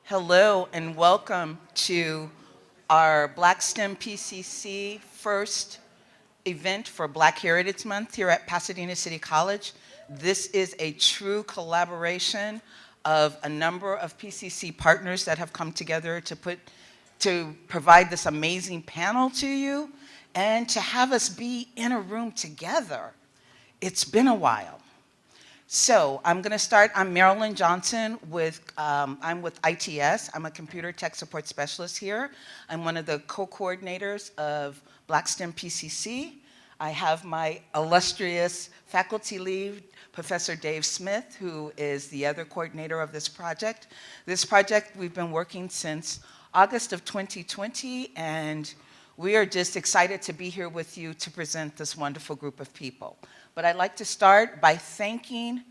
Hello and welcome to our BlackSTEM PCC first event for Black Heritage Month here at Pasadena City College. This is a true collaboration of a number of PCC partners that have come together to provide this amazing panel to you and to have us be in a room together. It's been a while. So I'm going to start. I'm Marilyn Johnson I'm with ITS. I'm a computer tech support specialist here. I'm one of the co-coordinators of BlackSTEM PCC. I have my illustrious faculty lead, Professor Dave Smith, who is the other coordinator of this project. This project we've been working since August of 2020, and we are just excited to be here with you to present this wonderful group of people. But I'd like to start by thanking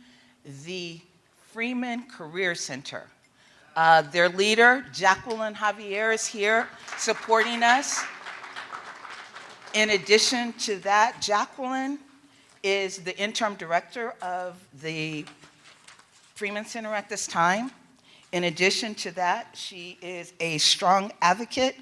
the Freeman Career Center. Their leader, Jacqueline Javier, is here supporting us. In addition to that, Jacqueline is the interim director of the Freeman Center at this time. In addition to that, she is a strong advocate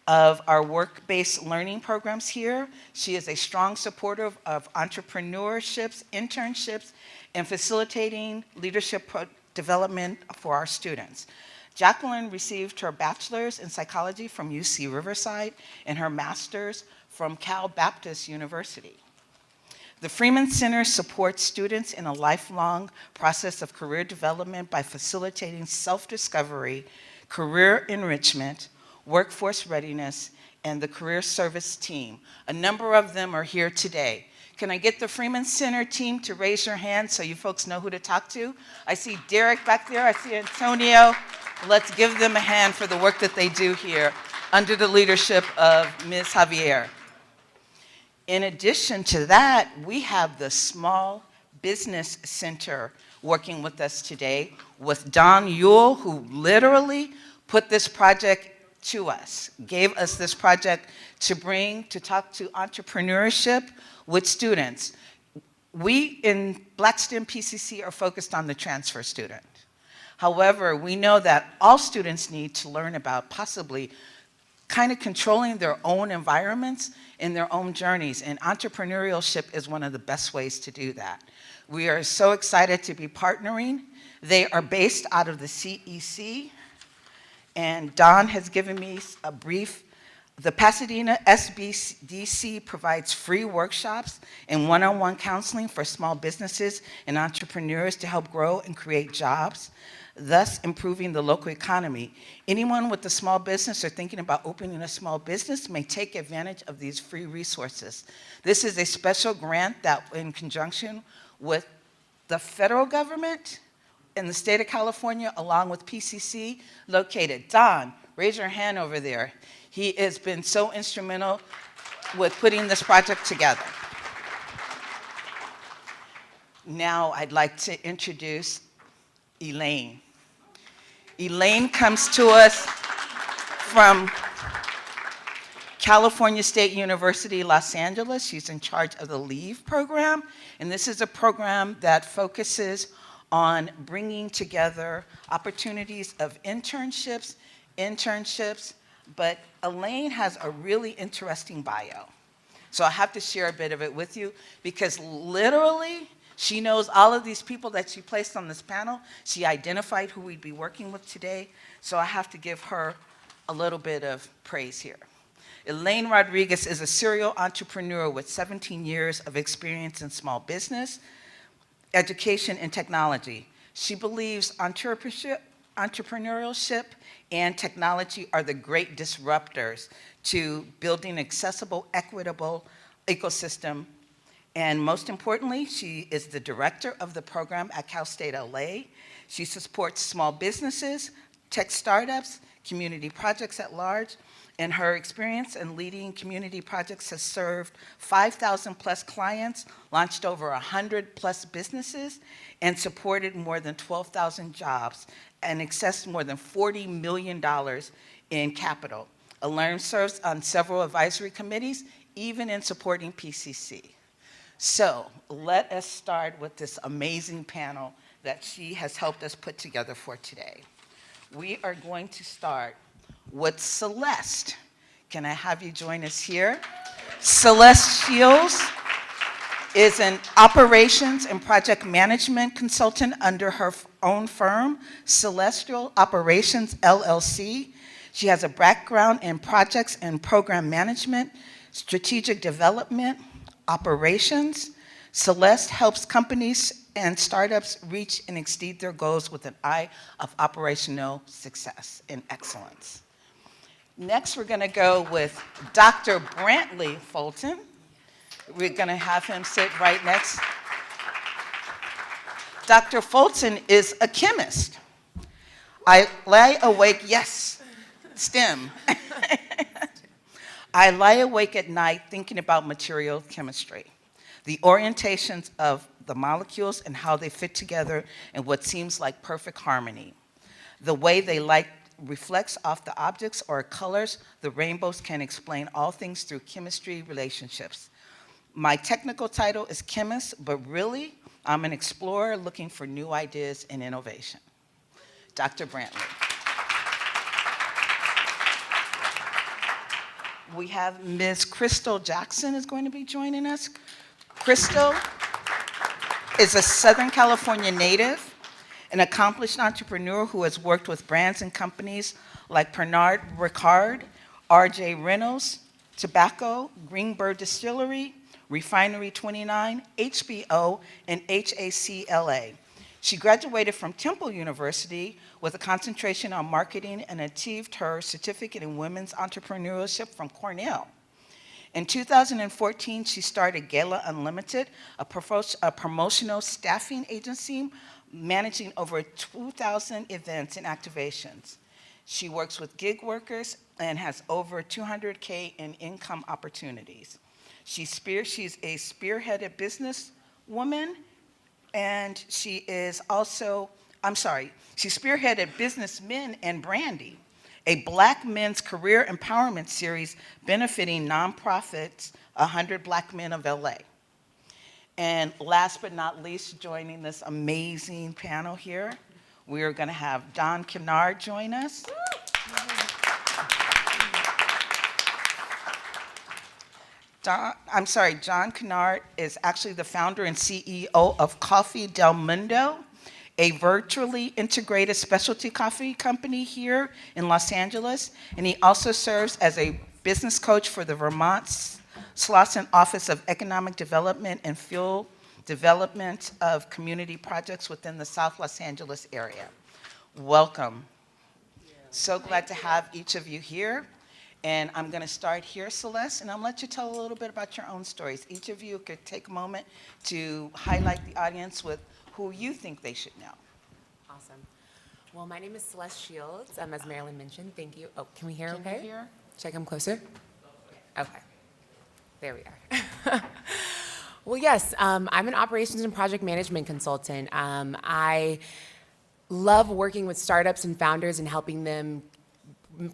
of our work-based learning programs here. She is a strong supporter of entrepreneurships, internships, and facilitating leadership development for our students. Jacqueline received her bachelor's in psychology from UC Riverside and her master's from Cal Baptist University. The Freeman Center supports students in a lifelong process of career development by facilitating self-discovery, career enrichment, workforce readiness, and the career service team. A number of them are here today. Can I get the Freeman Center team to raise your hand so you folks know who to talk to? I see Derek back there, I see Antonio. Let's give them a hand for the work that they do here under the leadership of Ms. Javier. In addition to that, we have the Small Business Center working with us today with Don Yule, who literally put this project to us, gave us this project to talk to entrepreneurship with students. We in BlackSTEM PCC are focused on the transfer student. However, we know that all students need to learn about possibly kind of controlling their own environments and their own journeys, and entrepreneurship is one of the best ways to do that. We are so excited to be partnering. They are based out of the CEC, and Don has given me a brief. The Pasadena SBDC provides free workshops and one-on-one counseling for small businesses and entrepreneurs to help grow and create jobs, thus improving the local economy. Anyone with a small business or thinking about opening a small business may take advantage of these free resources. This is a special grant that, in conjunction with the federal government in the state of California, along with PCC, located. Don, raise your hand over there. He has been so instrumental with putting this project together. Now I'd like to introduce Elaine. Elaine comes to us from California State University, Los Angeles. She's in charge of the LEAVE program, and this is a program that focuses on bringing together opportunities of internships, but Elaine has a really interesting bio. So I have to share a bit of it with you because literally she knows all of these people that she placed on this panel. She identified who we'd be working with today, so I have to give her a little bit of praise here. Elaine Rodriguez is a serial entrepreneur with 17 years of experience in small business, education, and technology. She believes entrepreneurship and technology are the great disruptors to building accessible, equitable ecosystem. And most importantly, she is the director of the program at Cal State LA. She supports small businesses, tech startups, community projects at large, and her experience in leading community projects has served 5,000 plus clients, launched over 100 plus businesses, and supported more than 12,000 jobs, and accessed more than $40 million in capital. Elaine serves on several advisory committees, even in supporting PCC. So let us start with this amazing panel that she has helped us put together for today. We are going to start with Celeste. Can I have you join us here? Celeste Shields is an operations and project management consultant under her own firm, Celestial Operations LLC. She has a background in projects and program management, strategic development, operations. Celeste helps companies and startups reach and exceed their goals with an eye of operational success and excellence. Next, we're going to go with Dr. Brantley Fulton. We're going to have him sit right next. Dr. Fulton is a chemist. I lie awake, yes, STEM. I lie awake at night thinking about material chemistry, the orientations of the molecules and how they fit together in what seems like perfect harmony. The way they light reflects off the objects or colors, the rainbows can explain all things through chemistry relationships. My technical title is chemist, but really, I'm an explorer looking for new ideas and innovation. Dr. Brantley. We have Ms. Crystal Jackson is going to be joining us. Crystal is a Southern California native, an accomplished entrepreneur who has worked with brands and companies like Pernod Ricard, R.J. Reynolds, Tobacco, Greenbird Distillery, Refinery 29, HBO, and HACLA. She graduated from Temple University with a concentration on marketing and achieved her certificate in women's entrepreneurship from Cornell. In 2014, she started Gala Unlimited, a promotional staffing agency managing over 2,000 events and activations. She works with gig workers and has over 200K in income opportunities. She's a spearheaded businesswoman, and she spearheaded Businessmen and Brandy, a Black men's career empowerment series benefiting nonprofits, 100 Black Men of LA. And last but not least, joining this amazing panel here, we are going to have Don Kennard join us. John Kennard is actually the founder and CEO of Coffee Del Mundo, a virtually integrated specialty coffee company here in Los Angeles. And he also serves as a business coach for the Vermont Slauson Office of Economic Development and Field Development of Community Projects within the South Los Angeles area. Welcome. So glad to have each of you here. And I'm going to start here, Celeste, and I'll let you tell a little bit about your own stories. Each of you could take a moment to highlight the audience with who you think they should know. Awesome. Well, my name is Celeste Shields. As Marilyn mentioned, thank you. Oh, can we hear okay? Can you hear? Should I come closer? Okay. There we are. Well, yes, I'm an operations and project management consultant. I love working with startups and founders and helping them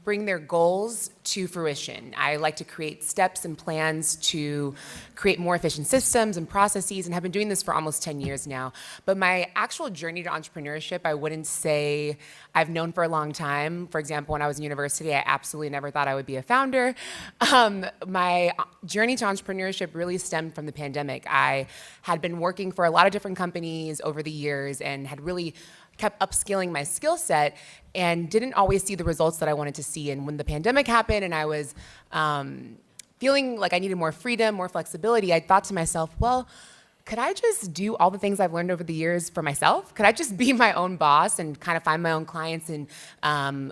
bring their goals to fruition. I like to create steps and plans to create more efficient systems and processes, and have been doing this for almost 10 years now. But my actual journey to entrepreneurship, I wouldn't say I've known for a long time. For example, when I was in university, I absolutely never thought I would be a founder. My journey to entrepreneurship really stemmed from the pandemic. I had been working for a lot of different companies over the years and had really kept upskilling my skill set and didn't always see the results that I wanted to see. And when the pandemic happened and I was feeling like I needed more freedom, more flexibility, I thought to myself, well, could I just do all the things I've learned over the years for myself? Could I just be my own boss and kind of find my own clients and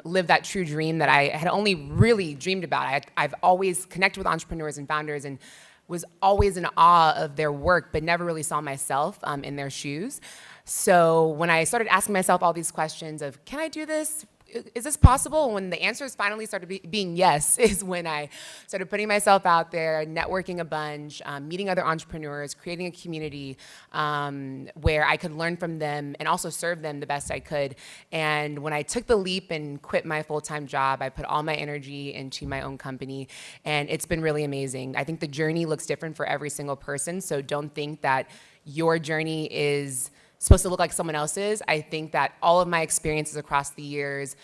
live that true dream that I had only really dreamed about? I've always connected with entrepreneurs and founders and was always in awe of their work, but never really saw myself in their shoes. So when I started asking myself all these questions of, can I do this? Is this possible? When the answers finally started being yes, is when I started putting myself out there, networking a bunch, meeting other entrepreneurs, creating a community where I could learn from them and also serve them the best I could. And when I took the leap and quit my full-time job, I put all my energy into my own company, and it's been really amazing. I think the journey looks different for every single person, so don't think that your journey is supposed to look like someone else's. I think that all of my experiences across the years,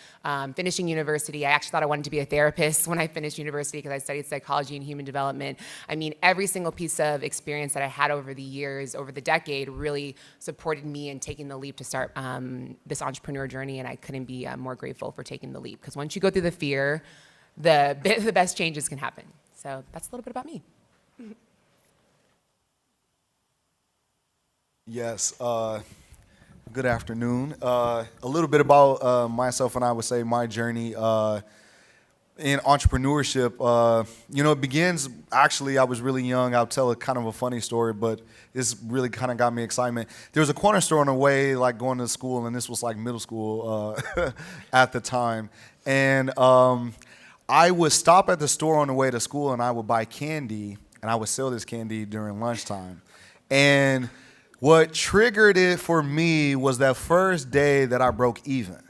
finishing university, I actually thought I wanted to be a therapist when I finished university because I studied psychology and human development. I mean, every single piece of experience that I had over the years, over the decade, really supported me in taking the leap to start this entrepreneur journey, and I couldn't be more grateful for taking the leap, because once you go through the fear, the best changes can happen. So that's a little bit about me. Yes, good afternoon. A little bit about myself, and I would say my journey in entrepreneurship. It begins, actually, I was really young. I'll tell a kind of a funny story, but this really kind of got me excitement. There was a corner store on the way, like going to school, and this was like middle school at the time. And I would stop at the store on the way to school, and I would buy candy, and I would sell this candy during lunchtime. And what triggered it for me was that first day that I broke even.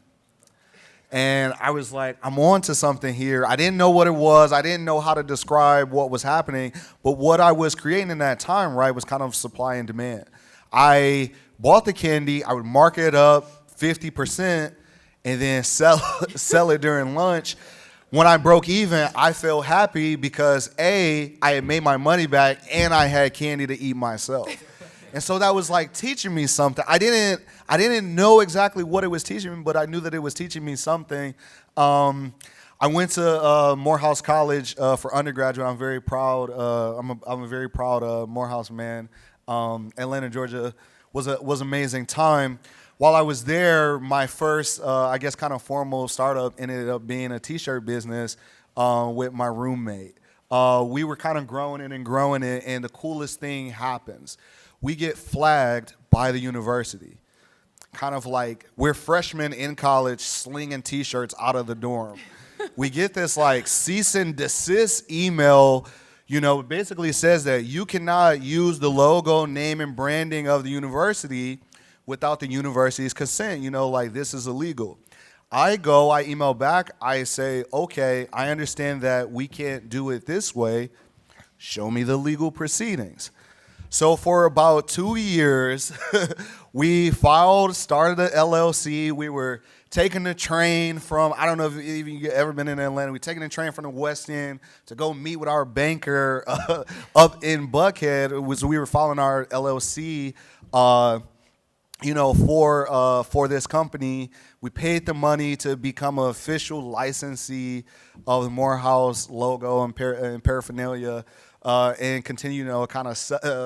And I was like, I'm on to something here. I didn't know what it was. I didn't know how to describe what was happening. But what I was creating in that time, right, was kind of supply and demand. I bought the candy. I would mark it up 50% and then sell it during lunch. When I broke even, I felt happy because, A, I had made my money back and I had candy to eat myself. And so that was like teaching me something. I didn't know exactly what it was teaching me, but I knew that it was teaching me something. I went to Morehouse College for undergraduate. I'm very proud. I'm a very proud Morehouse man. Atlanta, Georgia was amazing time. While I was there, my first, I guess, kind of formal startup ended up being a T-shirt business with my roommate. We were kind of growing it, and the coolest thing happens. We get flagged by the university. Kind of like we're freshmen in college slinging T-shirts out of the dorm. We get this like cease and desist email, it basically says that you cannot use the logo, name, and branding of the university without the university's consent. Like this is illegal. I email back, I say, okay, I understand that we can't do it this way. Show me the legal proceedings. So for about 2 years, we started an LLC. We were taking the train from, I don't know if even you've ever been in Atlanta, we're taking the train from the West End to go meet with our banker up in Buckhead. We were following our LLC, for this company. We paid the money to become an official licensee of the Morehouse logo and paraphernalia. And continue, kind of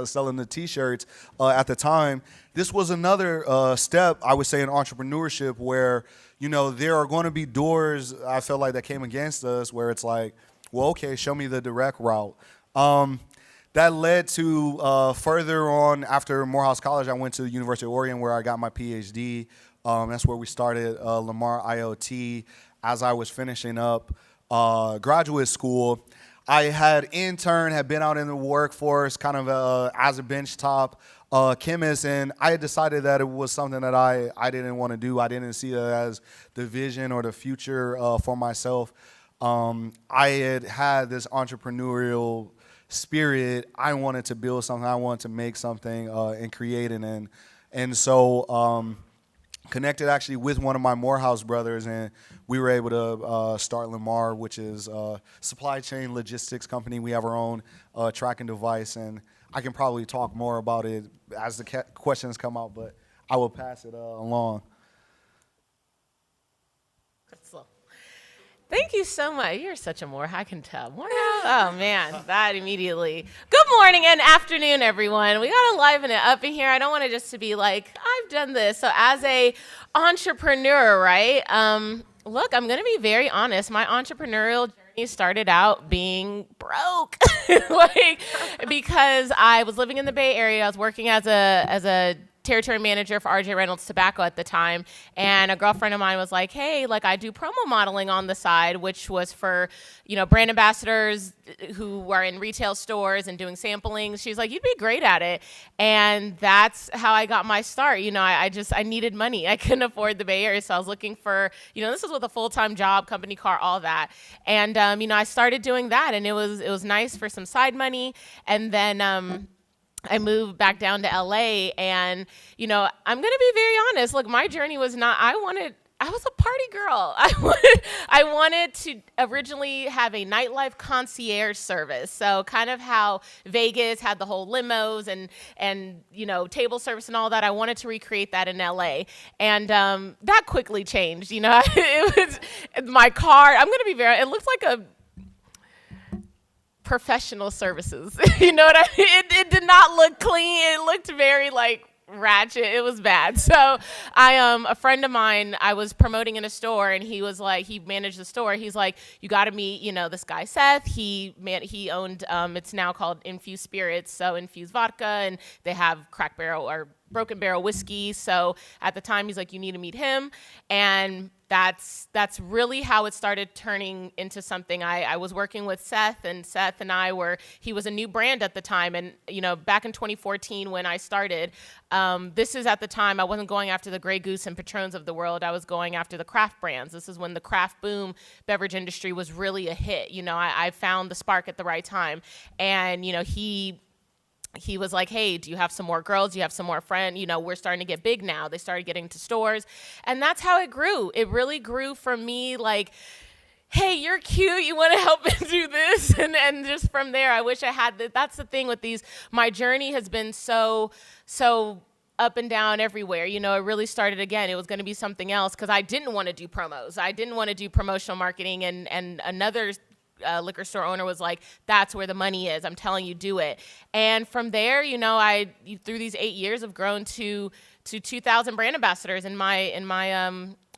selling the T-shirts at the time. This was another step, I would say, in entrepreneurship where, there are going to be doors, I felt like, that came against us where it's like, well, okay, show me the direct route. That led to further on, after Morehouse College, I went to the University of Oregon where I got my PhD. That's where we started Lamar IoT as I was finishing up graduate school. I had been out in the workforce kind of as a benchtop chemist, and I had decided that it was something that I didn't want to do. I didn't see it as the vision or the future for myself. I had this entrepreneurial spirit. I wanted to build something. I wanted to make something and create it. And so connected actually with one of my Morehouse brothers, and we were able to start Lamar, which is a supply chain logistics company. We have our own tracking device, and I can probably talk more about it as the questions come out, but I will pass it along. Thank you so much. You're such a Morehouse, I can tell. Morehouse, oh man, that immediately. Good morning and afternoon, everyone. We gotta liven it up in here. I don't want it just to be like, I've done this. So as a entrepreneur, right? Look, I'm gonna be very honest. My entrepreneurial journey started out being broke, because I was living in the Bay Area. I was working as a territory manager for RJ Reynolds Tobacco at the time, and a girlfriend of mine was like, hey, I do promo modeling on the side, which was for, brand ambassadors who are in retail stores and doing samplings. She's like, you'd be great at it. And that's how I got my start. I needed money. I couldn't afford the Bay Area, so I was looking for, this was with a full-time job, company car, all that. And, I started doing that, and it was nice for some side money. And then, I moved back down to LA, and I'm gonna be very honest. Look, my journey was not. I was a party girl. I wanted to originally have a nightlife concierge service. So kind of how Vegas had the whole limos and table service and all that. I wanted to recreate that in LA, and that quickly changed. It was my car. I'm gonna be very. It looked like a professional services. You know what I mean? It did not look clean. It looked very ratchet. It was bad. So a friend of mine, I was promoting in a store, and he was like, he managed the store. He's like, you got to meet, this guy Seth. He owned, it's now called Infused Spirits, so infused vodka, and they have Crack Barrel or Broken Barrel whiskey. So at the time, he's like, you need to meet him, and that's really how it started turning into something. I was working with Seth, and Seth and he was a new brand at the time. And, back in 2014 when I started, this is at the time I wasn't going after the Grey Goose and Patrons of the world. I was going after the craft brands. This is when the craft boom beverage industry was really a hit. I found the spark at the right time. And, he was like, hey, do you have some more girls? Do you have some more friends? We're starting to get big now. They started getting to stores. And that's how it grew. It really grew from me like, hey, you're cute. You want to help me do this? And just from there, I wish I had that. That's the thing with these. My journey has been so up and down everywhere. It really started again. It was going to be something else because I didn't want to do promos. I didn't want to do promotional marketing. And another liquor store owner was like, that's where the money is. I'm telling you, do it. And from there, through these 8 years, have grown to 2,000 brand ambassadors in my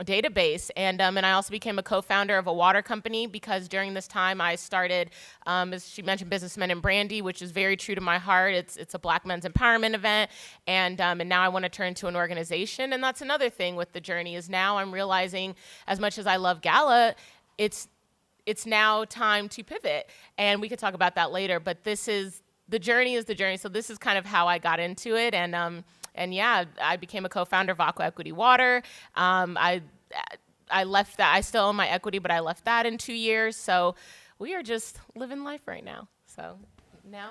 database. And I also became a co-founder of a water company because during this time I started, as she mentioned, Businessmen and Brandy, which is very true to my heart. It's a Black men's empowerment event. And now I want to turn to an organization. And that's another thing with the journey is now I'm realizing as much as I love Gala, it's now time to pivot, and we could talk about that later, but the journey is the journey. So this is kind of how I got into it. And yeah, I became a co-founder of Aqua Equity Water. I left that. I still own my equity, but I left that in 2 years. So we are just living life right now. So now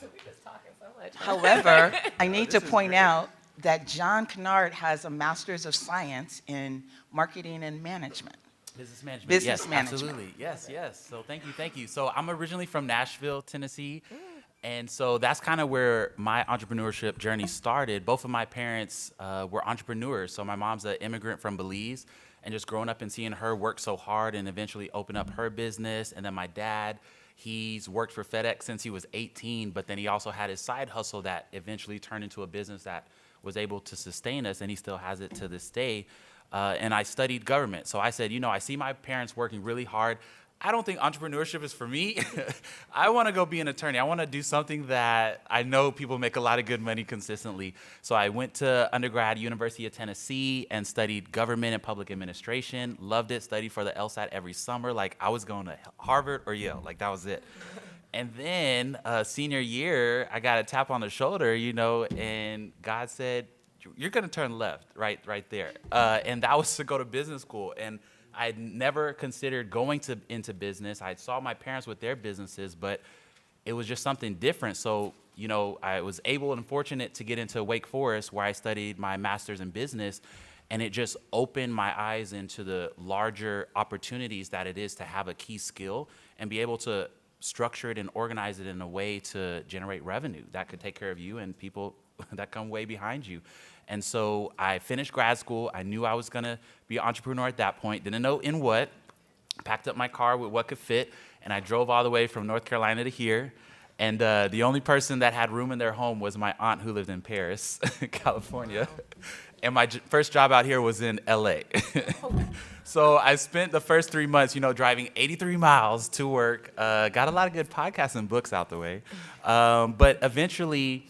we're just talking so much. However, I need to point out that John Kennard has a Master's of Science in Marketing and Management. Business management. Business yes, management. Absolutely. Yes. So thank you. So I'm originally from Nashville, Tennessee. And so that's kind of where my entrepreneurship journey started. Both of my parents were entrepreneurs. So my mom's an immigrant from Belize, and just growing up and seeing her work so hard and eventually open up her business. And then my dad, he's worked for FedEx since he was 18, but then he also had his side hustle that eventually turned into a business that was able to sustain us, and he still has it to this day. And I studied government. So I said, I see my parents working really hard. I don't think entrepreneurship is for me. I want to go be an attorney. I want to do something that I know people make a lot of good money consistently. So I went to undergrad, University of Tennessee, and studied government and public administration. Loved it, studied for the LSAT every summer. Like I was going to Harvard or Yale, like that was it. And then senior year, I got a tap on the shoulder, and God said, you're going to turn left right there. And that was to go to business school. And I'd never considered going into business. I saw my parents with their businesses, but it was just something different. So, I was able and fortunate to get into Wake Forest where I studied my master's in business. And it just opened my eyes into the larger opportunities that it is to have a key skill and be able to structure it and organize it in a way to generate revenue that could take care of you and people that come way behind you. And so I finished grad school. I knew I was going to be an entrepreneur at that point. Didn't know in what. Packed up my car with what could fit, and I drove all the way from North Carolina to here. And the only person that had room in their home was my aunt who lived in Paris, California. And my first job out here was in LA. So I spent the first 3 months, driving 83 miles to work. Got a lot of good podcasts and books out the way. But eventually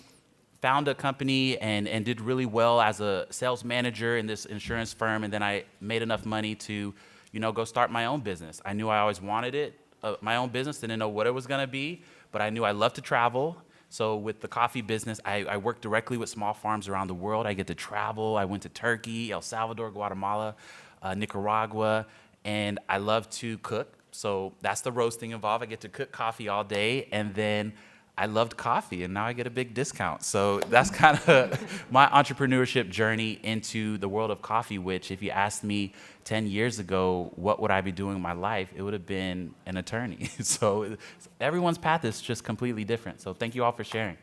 found a company and did really well as a sales manager in this insurance firm. And then I made enough money to, go start my own business. I knew I always wanted it, my own business. Didn't know what it was going to be, but I knew I loved to travel. So with the coffee business, I work directly with small farms around the world. I get to travel. I went to Turkey, El Salvador, Guatemala, Nicaragua, and I love to cook. So that's the roasting involved. I get to cook coffee all day. And then I loved coffee, and now I get a big discount. So that's kind of my entrepreneurship journey into the world of coffee, which if you asked me 10 years ago, what would I be doing in my life? It would have been an attorney. So everyone's path is just completely different. So thank you all for sharing.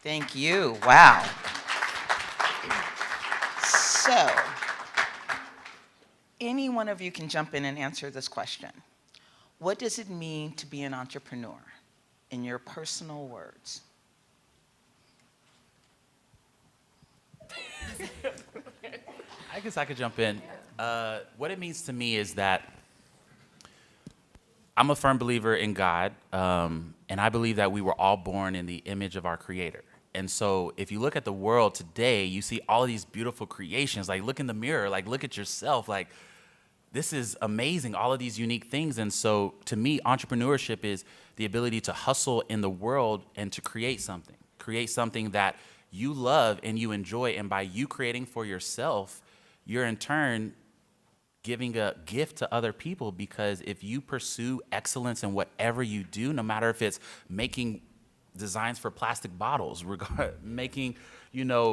Thank you. Wow. So, any one of you can jump in and answer this question. What does it mean to be an entrepreneur in your personal words? I guess I could jump in. What it means to me is that I'm a firm believer in God, and I believe that we were all born in the image of our Creator. And so if you look at the world today, you see all of these beautiful creations. Like, look in the mirror, like, look at yourself. Like, this is amazing, all of these unique things. And so to me, entrepreneurship is the ability to hustle in the world and to create something that you love and you enjoy. And by you creating for yourself, you're in turn giving a gift to other people, because if you pursue excellence in whatever you do, no matter if it's making designs for plastic bottles, making,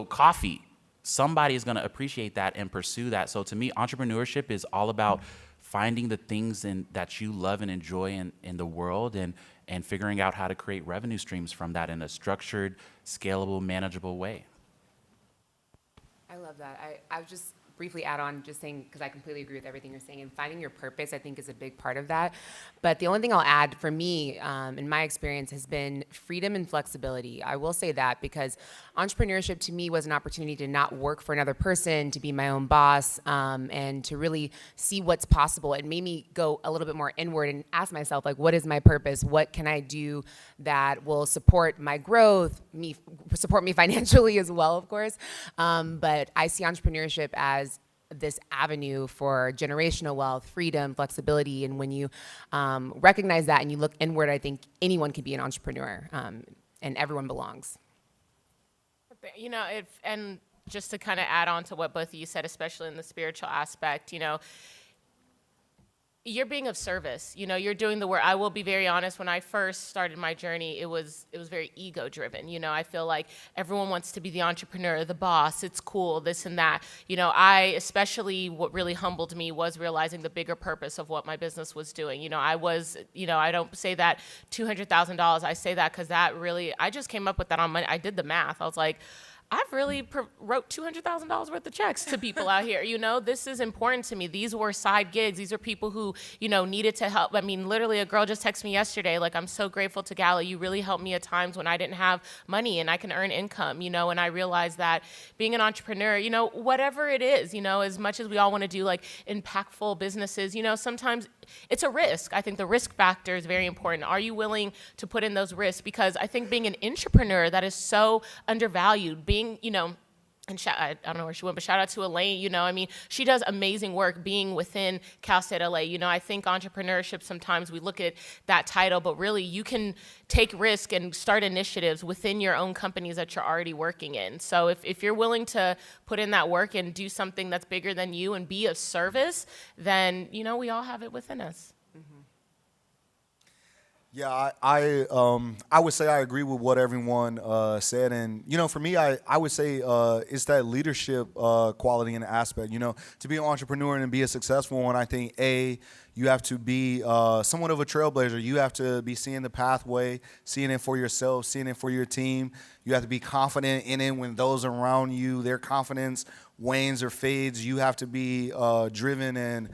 coffee, somebody is going to appreciate that and pursue that. So to me, entrepreneurship is all about finding the things that you love and enjoy in the world, and figuring out how to create revenue streams from that in a structured, scalable, manageable way. I love that. I would just briefly add on, just saying, because I completely agree with everything you're saying, and finding your purpose, I think, is a big part of that. But the only thing I'll add for me, in my experience, has been freedom and flexibility. I will say that because entrepreneurship to me was an opportunity to not work for another person, to be my own boss, and to really see what's possible. It made me go a little bit more inward and ask myself, like, what is my purpose? What can I do that will support my growth, support me financially as well, of course. But I see entrepreneurship as this avenue for generational wealth, freedom, flexibility. And when you recognize that and you look inward, I think anyone can be an entrepreneur, and everyone belongs. And just to kind of add on to what both of you said, especially in the spiritual aspect, you're being of service. You're doing the work. I will be very honest. When I first started my journey, it was very ego driven. I feel like everyone wants to be the entrepreneur, the boss. It's cool, this and that. What really humbled me was realizing the bigger purpose of what my business was doing. I don't say that $200,000. I say that because I just came up with that on Monday. I did the math. I was like, I've really wrote $200,000 worth of checks to people out here. This is important to me. These were side gigs. These are people who, needed to help. I mean, literally, a girl just texted me yesterday, like, I'm so grateful to Gala. You really helped me at times when I didn't have money and I can earn income, and I realized that being an entrepreneur, whatever it is, as much as we all want to do like impactful businesses, sometimes it's a risk. I think the risk factor is very important. Are you willing to put in those risks? Because I think being an entrepreneur, that is so undervalued. Being, and I don't know where she went, but shout out to Elaine, she does amazing work being within Cal State LA. I think entrepreneurship, sometimes we look at that title, but really you can take risk and start initiatives within your own companies that you're already working in. So if you're willing to put in that work and do something that's bigger than you and be of service, then, we all have it within us. Yeah, I would say I agree with what everyone said, and for me, I would say it's that leadership quality and aspect. To be an entrepreneur and be a successful one, I think you have to be somewhat of a trailblazer. You have to be seeing the pathway, seeing it for yourself, seeing it for your team. You have to be confident in it when those around you, their confidence wanes or fades. You have to be driven and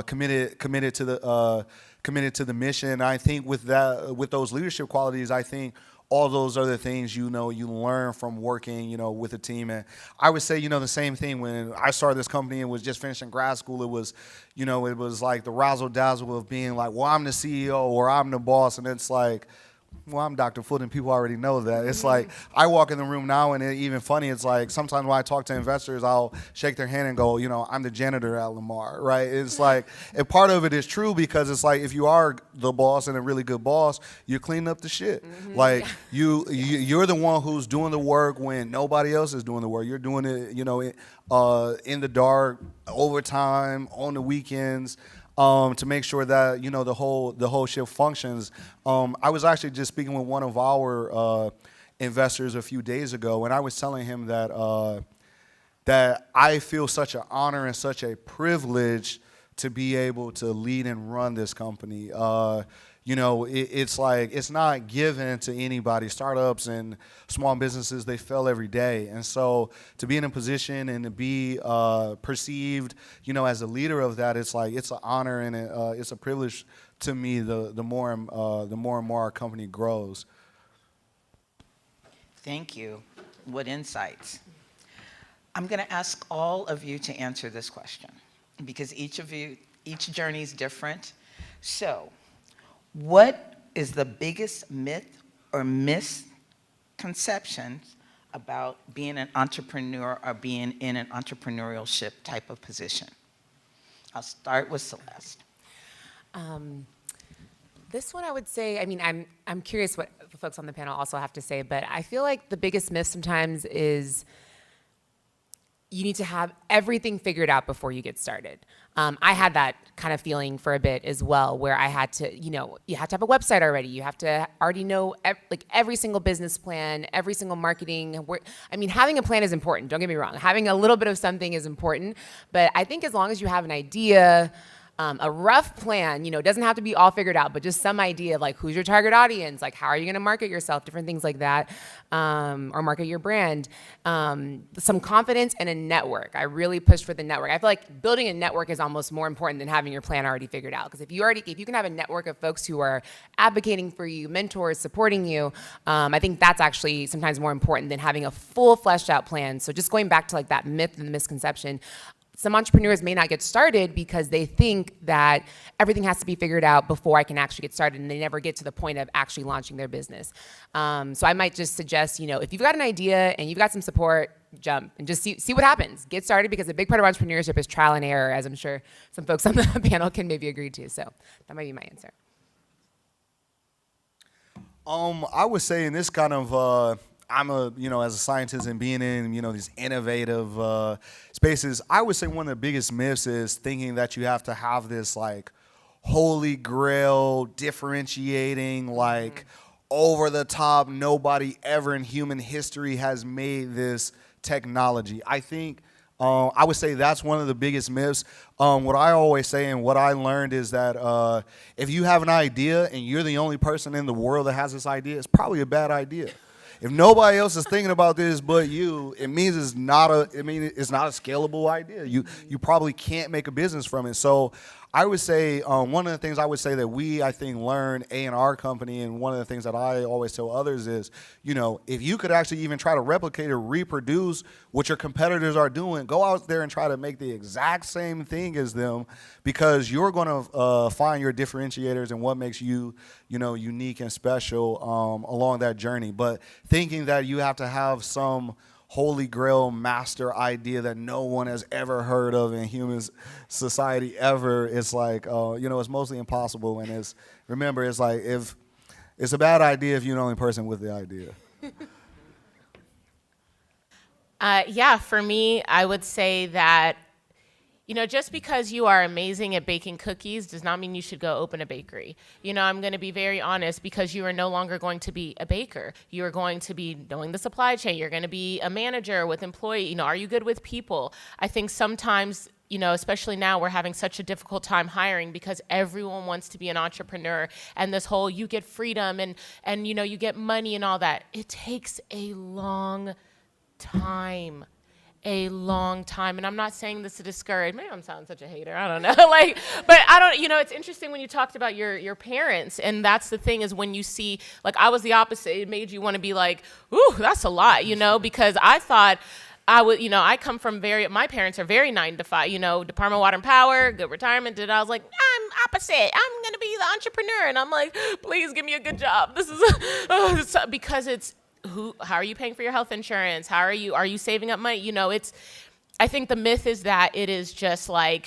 committed to the mission. I think with those leadership qualities, I think all those other things, you learn from working, with a team. And I would say, the same thing when I started this company and was just finishing grad school. It was, it was like the razzle dazzle of being like, well, I'm the CEO or I'm the boss. And it's like, well, I'm Dr. Foot, and people already know that. It's like, I walk in the room now, and even funny, it's like, sometimes when I talk to investors, I'll shake their hand and go, I'm the janitor at Lamar, right? It's like, and part of it is true, because it's like, if you are the boss and a really good boss, you clean up the shit. Like, you're the one who's doing the work when nobody else is doing the work. You're doing it, in the dark, overtime, on the weekends. to make sure that the whole ship functions. I was actually just speaking with one of our investors a few days ago, and I was telling him that I feel such an honor and such a privilege to be able to lead and run this company. It's like it's not given to anybody. Startups and small businesses, they fail every day. And so to be in a position and to be perceived, as a leader of that, it's like it's an honor and it's a privilege to me. The more and more our company grows. Thank you. What insights? I'm going to ask all of you to answer this question because each journey is different. So, what is the biggest myth or misconception about being an entrepreneur or being in an entrepreneurship type of position? I'll start with Celeste. This one I would say, I'm curious what the folks on the panel also have to say, but I feel like the biggest myth sometimes is you need to have everything figured out before you get started. I had that kind of feeling for a bit as well, where I had to, you have to have a website already. You have to already know every single business plan, every single marketing. Having a plan is important. Don't get me wrong. Having a little bit of something is important. But I think as long as you have an idea, a rough plan, it doesn't have to be all figured out, but just some idea of who's your target audience, how are you going to market yourself, different things like that, or market your brand. Some confidence and a network. I really push for the network. I feel like building a network is almost more important than having your plan already figured out. Because if you can have a network of folks who are advocating for you, mentors, supporting you, I think that's actually sometimes more important than having a full fleshed out plan. So just going back to that myth and the misconception, some entrepreneurs may not get started because they think that everything has to be figured out before I can actually get started, and they never get to the point of actually launching their business. So I might just suggest, if you've got an idea and you've got some support, jump and just see what happens. Get started, because a big part of entrepreneurship is trial and error, as I'm sure some folks on the panel can maybe agree to. So that might be my answer. I would say in this kind of I'm as a scientist and being in, these innovative spaces, I would say one of the biggest myths is thinking that you have to have this holy grail, differentiating, over the top, nobody ever in human history has made this technology. I think I would say that's one of the biggest myths. What I always say and what I learned is that if you have an idea and you're the only person in the world that has this idea, it's probably a bad idea. If nobody else is thinking about this but you, it means it's not a scalable idea. You probably can't make a business from it. So I would say one of the things I would say that I think learn in our company, and one of the things that I always tell others is, if you could actually even try to replicate or reproduce what your competitors are doing, go out there and try to make the exact same thing as them, because you're going to find your differentiators and what makes you, unique and special along that journey. But thinking that you have to have some holy grail master idea that no one has ever heard of in human society ever, it's it's mostly impossible. And if it's a bad idea if you're the only person with the idea. For me, I would say that, just because you are amazing at baking cookies does not mean you should go open a bakery. I'm going to be very honest, because you are no longer going to be a baker. You are going to be knowing the supply chain. You're going to be a manager with employee. Are you good with people? I think sometimes, especially now, we're having such a difficult time hiring because everyone wants to be an entrepreneur, and this whole you get freedom and you get money and all that. It takes a long time. And I'm not saying this to discourage. Maybe I'm sounding such a hater. I don't know. But I don't. It's interesting when you talked about your parents, and that's the thing is when you see, I was the opposite. It made you want to be ooh, that's a lot, because I thought I would, I come from my parents are very 9 to 5, Department of Water and Power, good retirement. I was I'm opposite. I'm gonna be the entrepreneur, and I'm please give me a good job. This is because it's. How are you paying for your health insurance? Are you saving up money? I think the myth is that it is just 0 to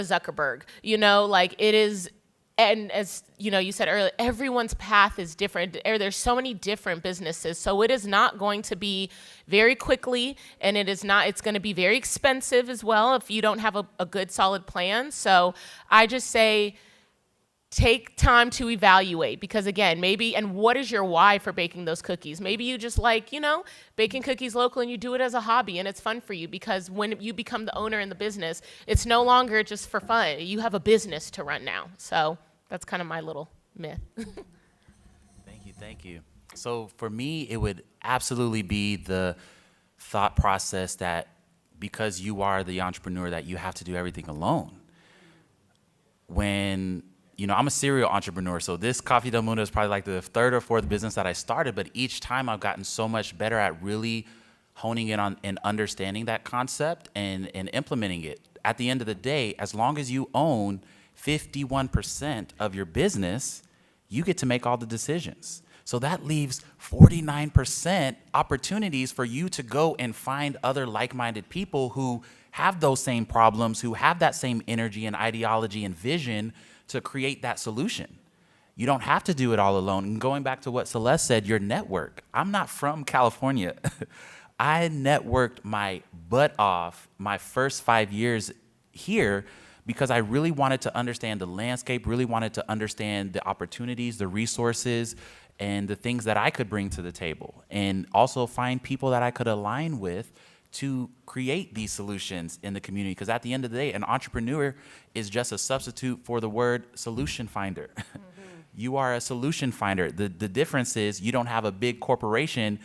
Zuckerberg, it is and as you know, you said earlier, everyone's path is different. There's so many different businesses, so it is not going to be very quickly, and it's going to be very expensive as well if you don't have a good solid plan. So I just say, take time to evaluate, because again, and what is your why for baking those cookies? Maybe you just like, baking cookies local and you do it as a hobby and it's fun for you, because when you become the owner in the business, it's no longer just for fun. You have a business to run now. So that's kind of my little myth. Thank you. So for me, it would absolutely be the thought process that because you are the entrepreneur that you have to do everything alone. When I'm a serial entrepreneur, so this Coffee Del Mundo is probably like the third or fourth business that I started, but each time I've gotten so much better at really honing in on and understanding that concept and implementing it. At the end of the day, as long as you own 51% of your business, you get to make all the decisions. So that leaves 49% opportunities for you to go and find other like-minded people who have those same problems, who have that same energy and ideology and vision to create that solution. You don't have to do it all alone. And going back to what Celeste said, your network. I'm not from California. I networked my butt off my first 5 years here because I really wanted to understand the landscape, really wanted to understand the opportunities, the resources, and the things that I could bring to the table, and also find people that I could align with to create these solutions in the community. Because at the end of the day, an entrepreneur is just a substitute for the word solution finder. Mm-hmm. You are a solution finder. The difference is you don't have a big corporation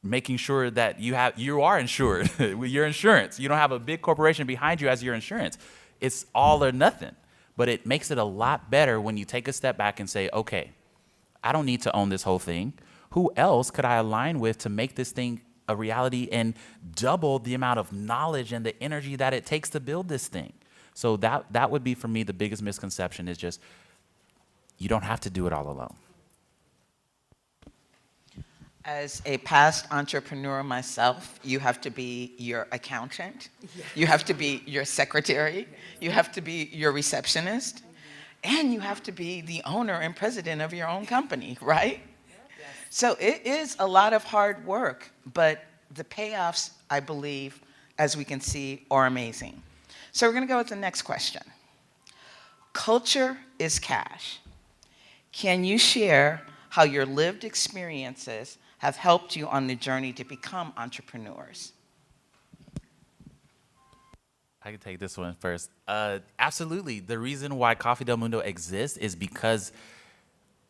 making sure that you are insured with your insurance. You don't have a big corporation behind you as your insurance. It's all or nothing. But it makes it a lot better when you take a step back and say, okay, I don't need to own this whole thing. Who else could I align with to make this thing a reality and double the amount of knowledge and the energy that it takes to build this thing? So that would be, for me, the biggest misconception is just you don't have to do it all alone. As a past entrepreneur myself, you have to be your accountant, you have to be your secretary, you have to be your receptionist, and you have to be the owner and president of your own company, right? So it is a lot of hard work, but the payoffs, I believe, as we can see, are amazing. So we're going to go with the next question. Culture is cash. Can you share how your lived experiences have helped you on the journey to become entrepreneurs? I can take this one first. Absolutely. The reason why Coffee Del Mundo exists is because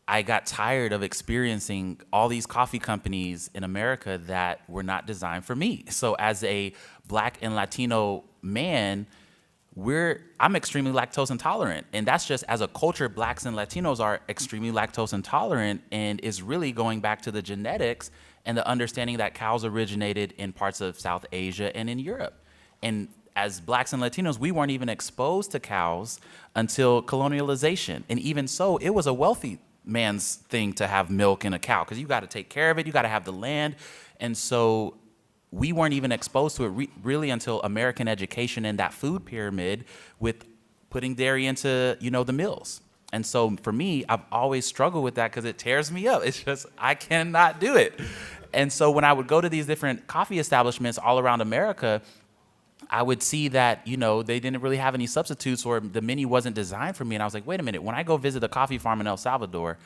I got tired of experiencing all these coffee companies in America that were not designed for me. So as a Black and Latino man, I'm extremely lactose intolerant. And that's just as a culture, Blacks and Latinos are extremely lactose intolerant, and is really going back to the genetics and the understanding that cows originated in parts of South Asia and in Europe. And as Blacks and Latinos, we weren't even exposed to cows until colonialization. And even so, it was a wealthy man's thing to have milk in a cow, because you got to take care of it, you got to have the land. And so we weren't even exposed to it really until American education and that food pyramid with putting dairy into, the mills. And so for me, I've always struggled with that because it tears me up. It's just, I cannot do it. And so when I would go to these different coffee establishments all around America, I would see that, they didn't really have any substitutes, or the menu wasn't designed for me. And I was like, wait a minute, when I go visit a coffee farm in El Salvador,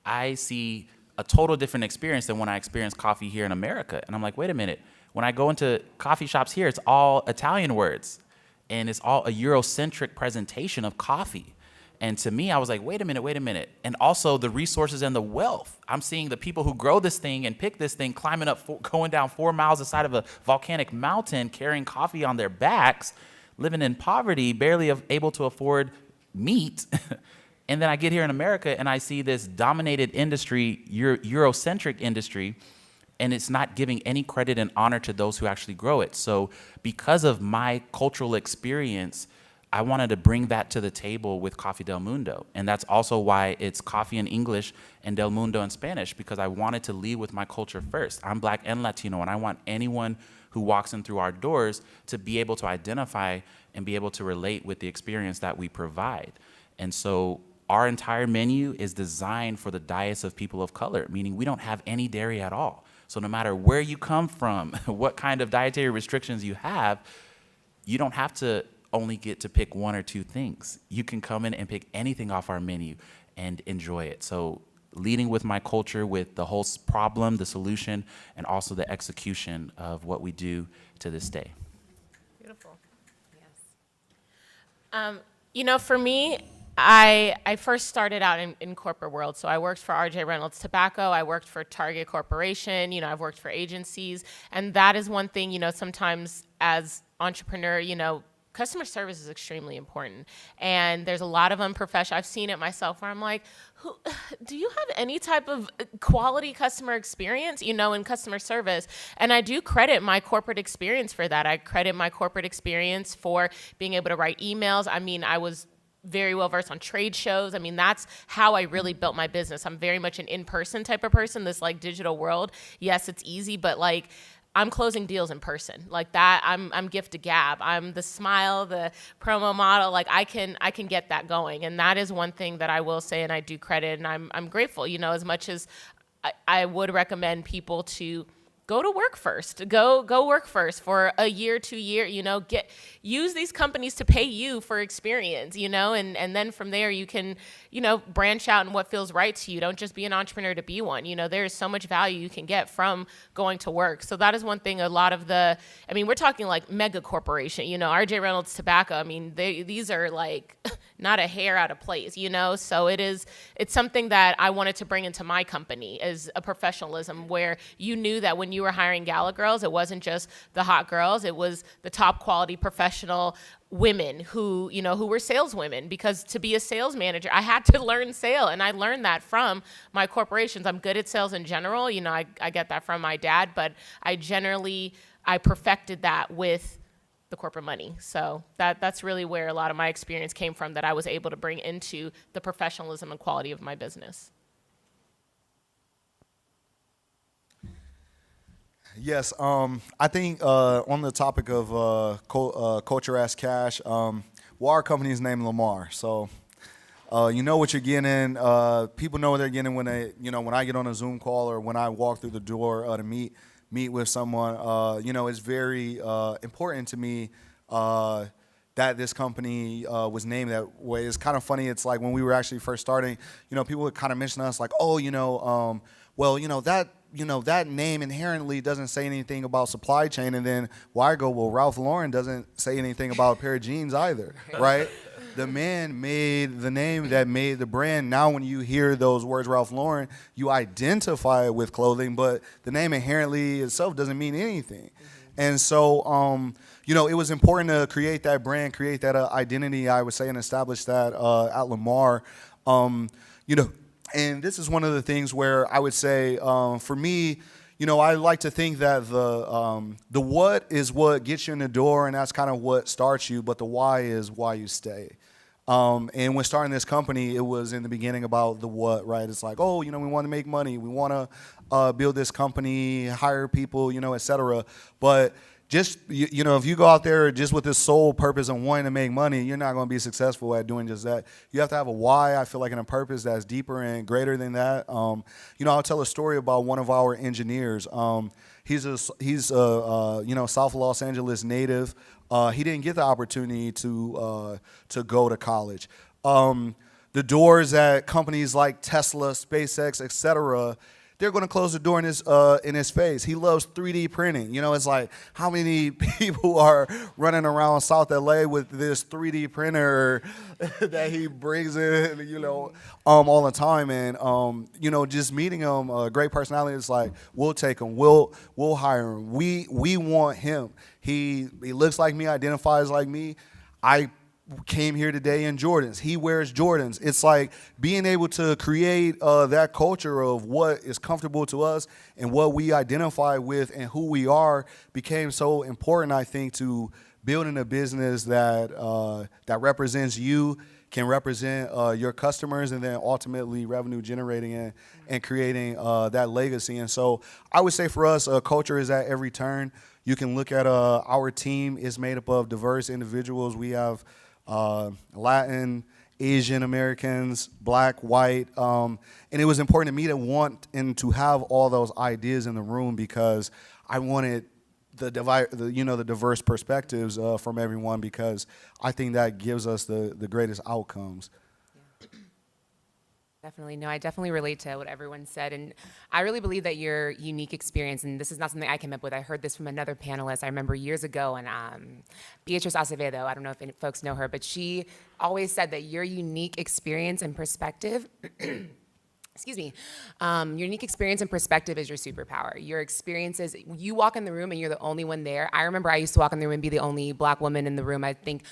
I see a total different experience than when I experience coffee here in America. And I'm like, wait a minute, when I go into coffee shops here, it's all Italian words, and it's all a Eurocentric presentation of coffee. And to me, I was like, wait a minute. And also the resources and the wealth. I'm seeing the people who grow this thing and pick this thing climbing up, going down 4 miles the side of a volcanic mountain, carrying coffee on their backs, living in poverty, barely able to afford meat. And then I get here in America and I see this dominated industry, Eurocentric industry, and it's not giving any credit and honor to those who actually grow it. So because of my cultural experience, I wanted to bring that to the table with Coffee Del Mundo. And that's also why it's coffee in English and Del Mundo in Spanish, because I wanted to lead with my culture first. I'm Black and Latino, and I want anyone who walks in through our doors to be able to identify and be able to relate with the experience that we provide. And so our entire menu is designed for the diets of people of color, meaning we don't have any dairy at all. So no matter where you come from, what kind of dietary restrictions you have, you don't have to only get to pick one or two things. You can come in and pick anything off our menu and enjoy it. So leading with my culture, with the whole problem, the solution, and also the execution of what we do to this day. Beautiful. Yes. You know, for me, I first started out in corporate world. So I worked for RJ Reynolds Tobacco. I worked for Target Corporation. You know, I've worked for agencies. And that is one thing, you know, sometimes as entrepreneur, you know, customer service is extremely important. And there's a lot of unprofessional, I've seen it myself where I'm like, do you have any type of quality customer experience, you know, in customer service? And I do credit my corporate experience for that. I credit my corporate experience for being able to write emails. I mean, I was very well versed on trade shows. I mean, that's how I really built my business. I'm very much an in-person type of person. This like digital world, yes, it's easy, but like I'm closing deals in person like that. I'm gift to gab. I'm the smile, the promo model. Like I can get that going. And that is one thing that I will say, and I do credit, and I'm grateful, you know, as much as I would recommend people to go to work first. Go work first for a year, 2 year, you know, use these companies to pay you for experience, you know, and then from there you can, you know, branch out in what feels right to you. Don't just be an entrepreneur to be one. You know, there's so much value you can get from going to work. So that is one thing. A lot of I mean, we're talking like mega corporation, you know, RJ Reynolds Tobacco. I mean, these are like not a hair out of place, you know? So it's something that I wanted to bring into my company as a professionalism where you knew that when you were hiring gala girls, it wasn't just the hot girls, it was the top quality professional women who, you know, who were saleswomen, because to be a sales manager, I had to learn sale. And I learned that from my corporations. I'm good at sales in general. You know, I get that from my dad, but I perfected that with the corporate money. So that's really where a lot of my experience came from, that I was able to bring into the professionalism and quality of my business. Yes, I think on the topic of culture as cash, well, our company is named Lamar, so you know what you're getting. People know what they're getting when when I get on a Zoom call or when I walk through the door to meet with someone. You know, it's very important to me that this company was named that way. It's kind of funny. It's like when we were actually first starting, you know, people would kind of mention us like, oh, well, that name inherently doesn't say anything about supply chain. And then I go, well, Ralph Lauren doesn't say anything about a pair of jeans either, right? The man made the name that made the brand. Now when you hear those words, Ralph Lauren, you identify it with clothing, but the name inherently itself doesn't mean anything. Mm-hmm. And so, you know, it was important to create that brand, create that identity, I would say, and establish that at Lamar. You know, and this is one of the things where I would say, for me, you know, I like to think that the what is what gets you in the door, and that's kind of what starts you, but the why is why you stay. And when starting this company, it was in the beginning about the what, right? It's like, oh, you know, we want to make money, we want to build this company, hire people, you know, et cetera. But just, you know, if you go out there just with this sole purpose of wanting to make money, you're not going to be successful at doing just that. You have to have a why, I feel like, and a purpose that's deeper and greater than that. You know, I'll tell a story about one of our engineers. He's you know, South Los Angeles native. He didn't get the opportunity to go to college. The doors at companies like Tesla, SpaceX, et cetera, they're going to close the door in his face. He loves 3D printing. You know, it's like, how many people are running around South LA with this 3D printer that he brings in, you know, all the time. And, you know, just meeting him, a great personality, it's like, we'll take him, we'll hire him. We want him. He looks like me, identifies like me. I came here today in Jordans. He wears Jordans. It's like being able to create that culture of what is comfortable to us and what we identify with and who we are became so important, I think, to building a business that that represents you, can represent your customers, and then ultimately revenue generating and creating that legacy. And so I would say for us, culture is at every turn. You can look at our team is made up of diverse individuals. We have Latin, Asian Americans, black, white, and it was important to me to want and to have all those ideas in the room because I wanted the diverse perspectives from everyone because I think that gives us the greatest outcomes. Definitely. No, I definitely relate to what everyone said. And I really believe that your unique experience, and this is not something I came up with, I heard this from another panelist I remember years ago, and Beatriz Acevedo, I don't know if any folks know her, but she always said that your unique experience and perspective excuse me, your unique experience and perspective is your superpower. Your experiences, you walk in the room and you're the only one there. I remember I used to walk in the room and be the only black woman in the room. I think,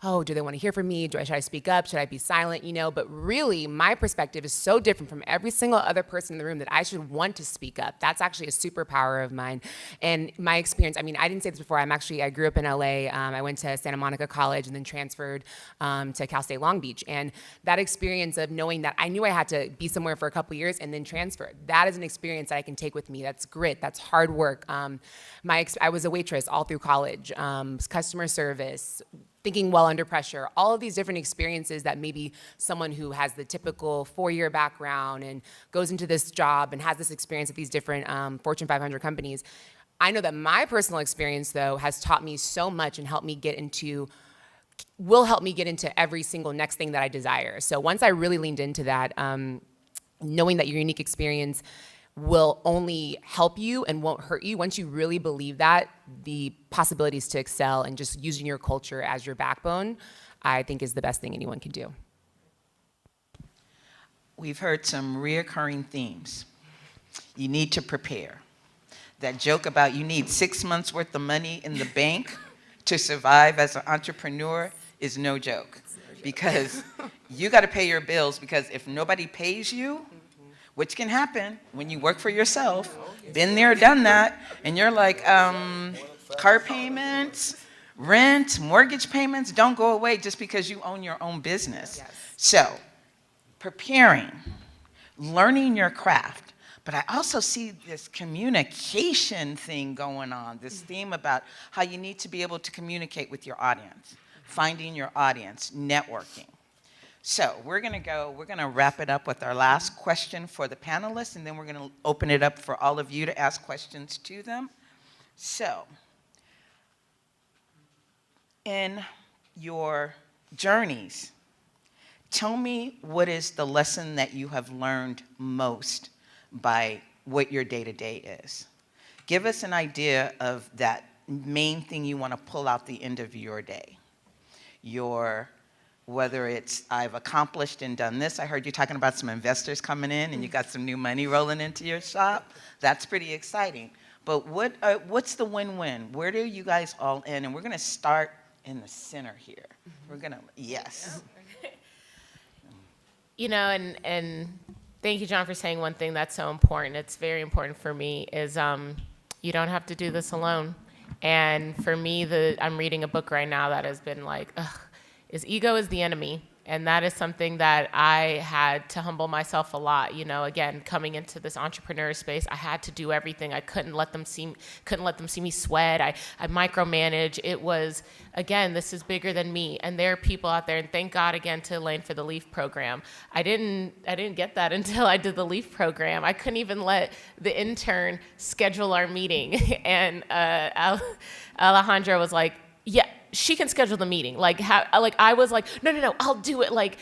oh, do they want to hear from me? Should I speak up? Should I be silent? But really, my perspective is so different from every single other person in the room that I should want to speak up. That's actually a superpower of mine. And my experience, I didn't say this before, I grew up in LA. I went to Santa Monica College and then transferred to Cal State Long Beach. And that experience of knowing that I knew I had to be somewhere for a couple years and then transfer, that is an experience that I can take with me. That's grit, that's hard work. I was a waitress all through college, customer service, thinking well under pressure, all of these different experiences that maybe someone who has the typical 4-year background and goes into this job and has this experience at these different Fortune 500 companies. I know that my personal experience, though, has taught me so much and will help me get into every single next thing that I desire. So once I really leaned into that, knowing that your unique experience will only help you and won't hurt you, once you really believe that, the possibilities to excel and just using your culture as your backbone, I think is the best thing anyone can do. We've heard some reoccurring themes. You need to prepare. That joke about you need 6 months worth of money in the bank to survive as an entrepreneur is no joke, because you got to pay your bills, because if nobody pays you, which can happen when you work for yourself, been there, done that, and you're like, car payments, rent, mortgage payments don't go away just because you own your own business. Yes. So, preparing, learning your craft, but I also see this communication thing going on, this theme about how you need to be able to communicate with your audience, finding your audience, networking. So we're gonna wrap it up with our last question for the panelists, and then we're gonna open it up for all of you to ask questions to them. So, in your journeys, tell me what is the lesson that you have learned most by what your day-to-day is. Give us an idea of that main thing you wanna pull out the end of your day. Whether it's, I've accomplished and done this. I heard you talking about some investors coming in and you got some new money rolling into your shop. That's pretty exciting. But what's the win-win? Where do you guys all end? And we're going to start in the center here. We're going to, yes. And thank you, John, for saying one thing that's so important. It's very important for me is you don't have to do this alone. And for me, I'm reading a book right now that has been like, ego is the enemy. And that is something that I had to humble myself a lot. Again, coming into this entrepreneur space, I had to do everything. I couldn't let them see me sweat. I micromanage. It was, again, this is bigger than me. And there are people out there, and thank God again to Elaine for the LEAF program. I didn't get that until I did the LEAF program. I couldn't even let the intern schedule our meeting. And Alejandra was like, yeah, she can schedule the meeting. I was like, no, I'll do it. Like,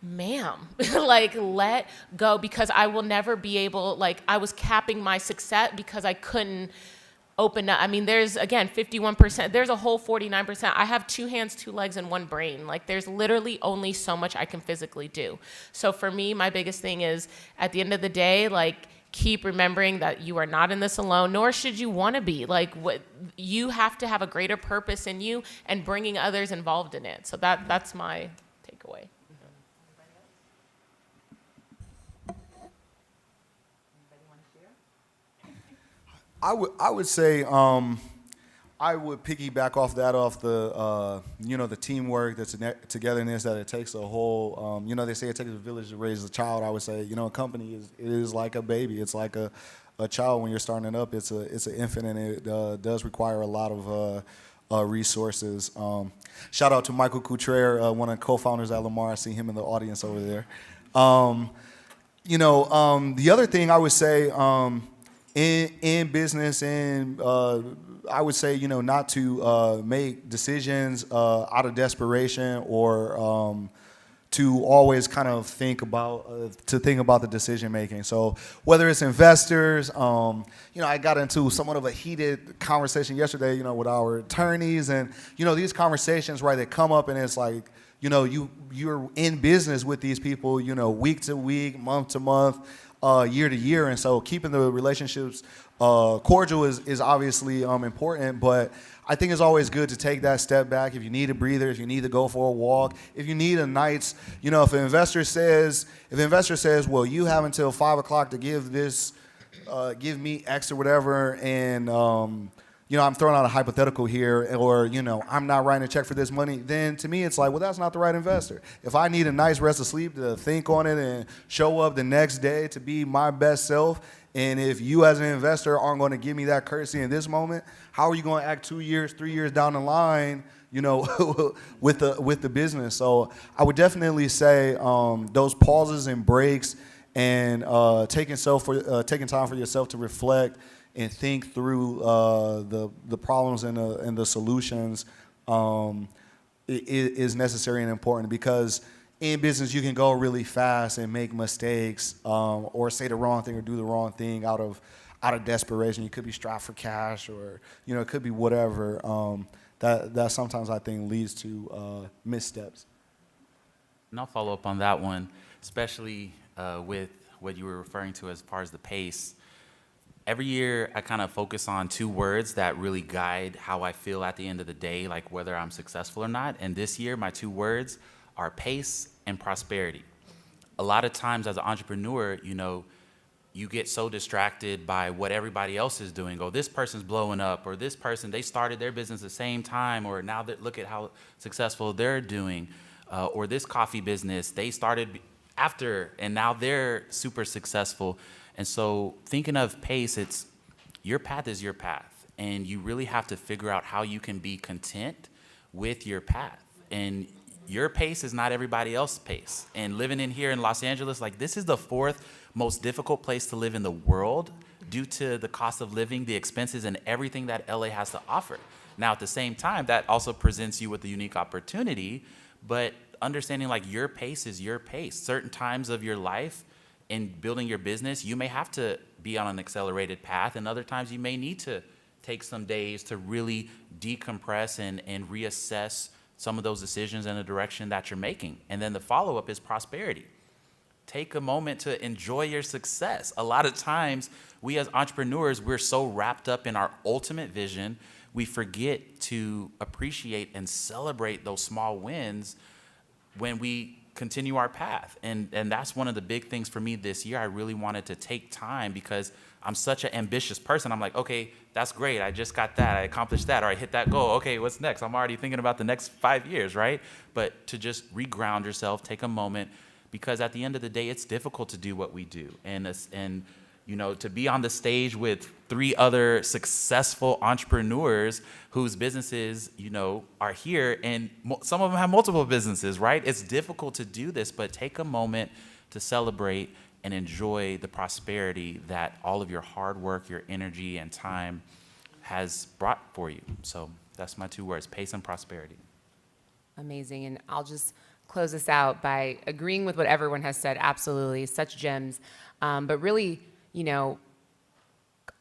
ma'am, let go, because I will never be able, I was capping my success because I couldn't open up. There's, again, 51%, there's a whole 49%. I have 2 hands, 2 legs, and 1 brain. There's literally only so much I can physically do. So for me, my biggest thing is, at the end of the day, keep remembering that you are not in this alone, nor should you want to be. You have to have a greater purpose in you and bringing others involved in it. So that's my takeaway. I would say I would piggyback off the the teamwork, the togetherness, that it takes a whole, they say it takes a village to raise a child. I would say, a company is like a baby. It's like a child when you're starting up. It's an infant, and it does require a lot of resources. Shout out to Michael Couture, one of the co-founders at Lamar. I see him in the audience over there. The other thing I would say in business, and I would say, not to make decisions out of desperation or to always kind of think about the decision making. So whether it's investors, I got into somewhat of a heated conversation yesterday, with our attorneys, and these conversations, right, they come up and it's like, you're in business with these people, week to week, month to month, year to year, and so keeping the relationships cordial is obviously important, but I think it's always good to take that step back. If you need a breather, if you need to go for a walk, if you need a night's, if an investor says, well, you have until 5 o'clock to give me X or whatever, and I'm throwing out a hypothetical here, or I'm not writing a check for this money, then to me it's like, well, that's not the right investor. If I need a nice rest of sleep to think on it and show up the next day to be my best self, and if you as an investor aren't going to give me that courtesy in this moment, how are you going to act 2 years, 3 years down the line, with the business? So I would definitely say those pauses and breaks and taking time for yourself to reflect and think through the problems and the solutions is necessary and important, because in business you can go really fast and make mistakes or say the wrong thing or do the wrong thing out of desperation. You could be strapped for cash, or it could be whatever. That sometimes I think leads to missteps. And I'll follow up on that one, especially with what you were referring to as far as the pace. Every year, I kind of focus on 2 words that really guide how I feel at the end of the day, like whether I'm successful or not. And this year, my 2 words are pace and prosperity. A lot of times as an entrepreneur, you get so distracted by what everybody else is doing. Oh, this person's blowing up, or this person, they started their business at the same time, or now look at how successful they're doing. Or this coffee business, they started after, and now they're super successful. And so thinking of pace, it's your path is your path, and you really have to figure out how you can be content with your path. And your pace is not everybody else's pace. And living in here in Los Angeles, like, this is the 4th most difficult place to live in the world due to the cost of living, the expenses, and everything that LA has to offer. Now, at the same time, that also presents you with a unique opportunity, but understanding like your pace is your pace. Certain times of your life in building your business, you may have to be on an accelerated path, and other times you may need to take some days to really decompress and reassess some of those decisions and the direction that you're making. And then the follow-up is prosperity. Take a moment to enjoy your success. A lot of times, we as entrepreneurs, we're so wrapped up in our ultimate vision, we forget to appreciate and celebrate those small wins when we continue our path. And that's one of the big things for me this year. I really wanted to take time, because I'm such an ambitious person. I'm like, okay, that's great. I just got that. I accomplished that, or I hit that goal. Okay, what's next? I'm already thinking about the next 5 years, right? But to just reground yourself, take a moment, because at the end of the day, it's difficult to do what we do. And to be on the stage with 3 other successful entrepreneurs whose businesses, are here, and some of them have multiple businesses, right? It's difficult to do this, but take a moment to celebrate and enjoy the prosperity that all of your hard work, your energy, and time has brought for you. So that's my 2 words, pace and prosperity. Amazing. And I'll just close this out by agreeing with what everyone has said. Absolutely, such gems. But really,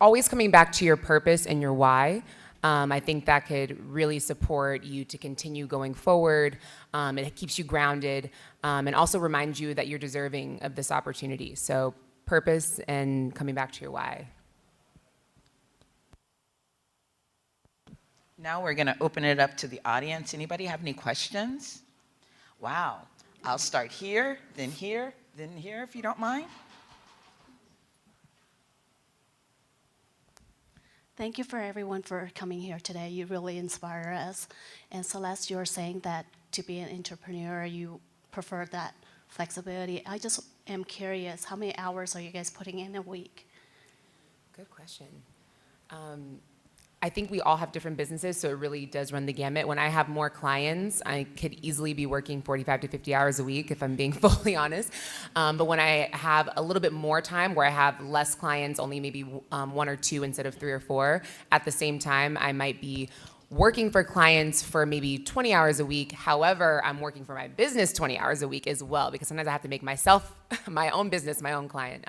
always coming back to your purpose and your why. I think that could really support you to continue going forward. It keeps you grounded, and also reminds you that you're deserving of this opportunity. So purpose and coming back to your why. Now we're going to open it up to the audience. Anybody have any questions? Wow. I'll start here, then here, then here, if you don't mind. Thank you for everyone for coming here today. You really inspire us. And Celeste, you're saying that to be an entrepreneur, you prefer that flexibility. I just am curious, how many hours are you guys putting in a week? Good question. I think we all have different businesses, so it really does run the gamut. When I have more clients, I could easily be working 45 to 50 hours a week, if I'm being fully honest. But when I have a little bit more time, where I have less clients, only maybe 1 or 2 instead of 3 or 4, at the same time, I might be working for clients for maybe 20 hours a week. However, I'm working for my business 20 hours a week as well, because sometimes I have to make myself my own business, my own client.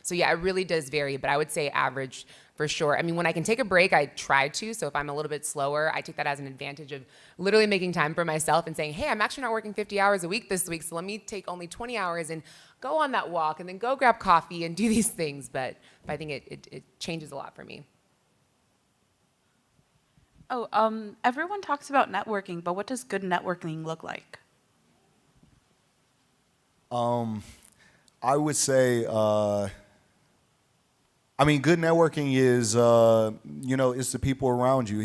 So yeah, it really does vary, but I would say average for sure. I mean, when I can take a break, I try to. So if I'm a little bit slower, I take that as an advantage of literally making time for myself and saying, hey, I'm actually not working 50 hours a week this week, so let me take only 20 hours and go on that walk and then go grab coffee and do these things. But I think it changes a lot for me. Everyone talks about networking, but what does good networking look like? I would say, good networking is, it's the people around you.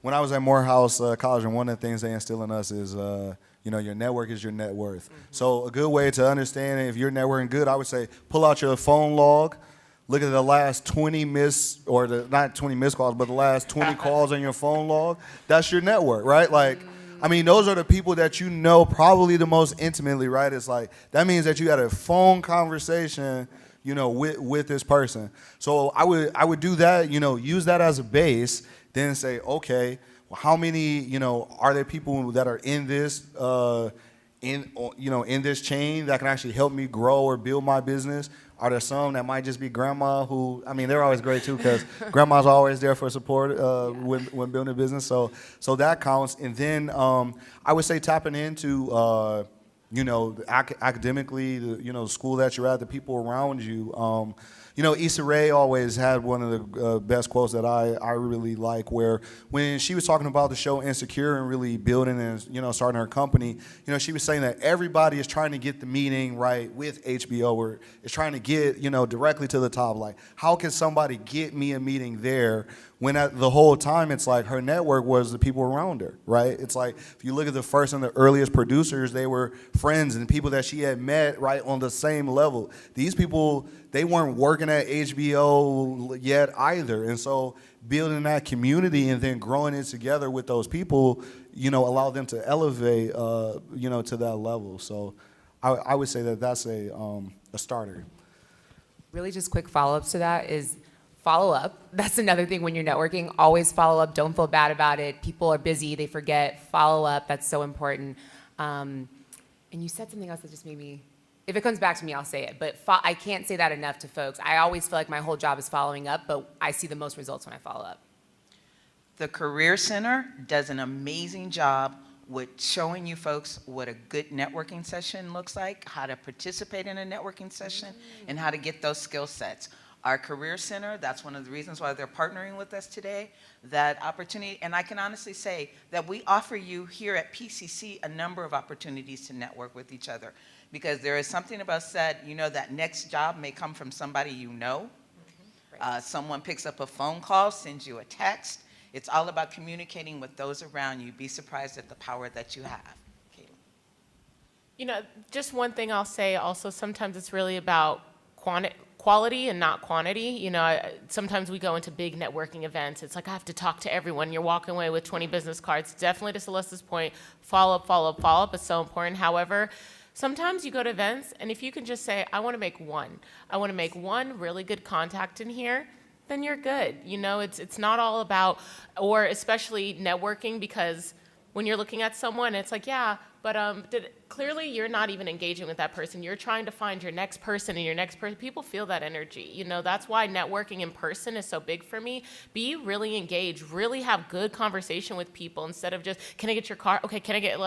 When I was at Morehouse College, and one of the things they instill in us is, your network is your net worth. Mm-hmm. So a good way to understand if you're networking good, I would say pull out your phone log, look at the last 20 not 20 missed calls, but the last 20 calls on your phone log. That's your network, right? Those are the people that you know probably the most intimately, right? It's like, that means that you had a phone conversation, with this person. So I would do that, use that as a base, then say, okay, well, how many, are there people that are in this, in this chain that can actually help me grow or build my business? Are there some that might just be grandma who, they're always great too, because grandma's always there for support when building a business. So that counts. And then I would say tapping into, academically, the school that you're at, the people around you. Issa Rae always had one of the best quotes that I really like, where when she was talking about the show Insecure and really building and, starting her company, she was saying that everybody is trying to get the meeting right with HBO, or is trying to get, directly to the top. Like, how can somebody get me a meeting there? When the whole time it's like her network was the people around her, right? It's like, if you look at the first and the earliest producers, they were friends and people that she had met right on the same level. These people, they weren't working at HBO yet either. And so building that community and then growing it together with those people, allow them to elevate, to that level. So I would say that that's a starter. Really just quick follow-ups to that is follow up. That's another thing when you're networking. Always follow up. Don't feel bad about it. People are busy. They forget. Follow up. That's so important. And you said something else that just made me, if it comes back to me, I'll say it. But I can't say that enough to folks. I always feel like my whole job is following up, but I see the most results when I follow up. The Career Center does an amazing job with showing you folks what a good networking session looks like, how to participate in a networking session, and how to get those skill sets. Our Career Center, that's one of the reasons why they're partnering with us today, that opportunity. And I can honestly say that we offer you here at PCC a number of opportunities to network with each other, because there is something about said, that next job may come from somebody you know. Right. Someone picks up a phone call, sends you a text. It's all about communicating with those around you. Be surprised at the power that you have. Caitlin. Just one thing I'll say also, sometimes it's really about quality and not quantity. Sometimes we go into big networking events. It's like, I have to talk to everyone. You're walking away with 20 business cards. Definitely, to Celeste's point, follow up is so important. However, sometimes you go to events, and if you can just say, I want to make one really good contact in here, then you're good. It's not all about, or especially networking, because when you're looking at someone, it's like, yeah, but clearly you're not even engaging with that person. You're trying to find your next person, and your next person, people feel that energy. That's why networking in person is so big for me. Be really engaged, really have good conversation with people, instead of just, can I get your car? Okay, can I get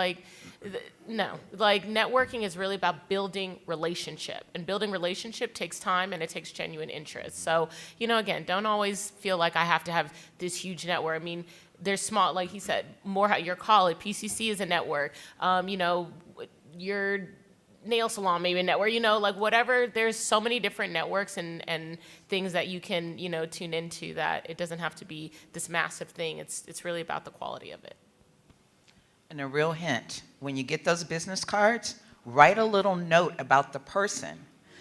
no. Networking is really about building relationship, and building relationship takes time, and it takes genuine interest. So, again, don't always feel like I have to have this huge network. There's small, like he said, your college, PCC is a network. Your nail salon, maybe a network, whatever. There's so many different networks and things that you can, tune into, that it doesn't have to be this massive thing. It's really about the quality of it. And a real hint, when you get those business cards, write a little note about the person,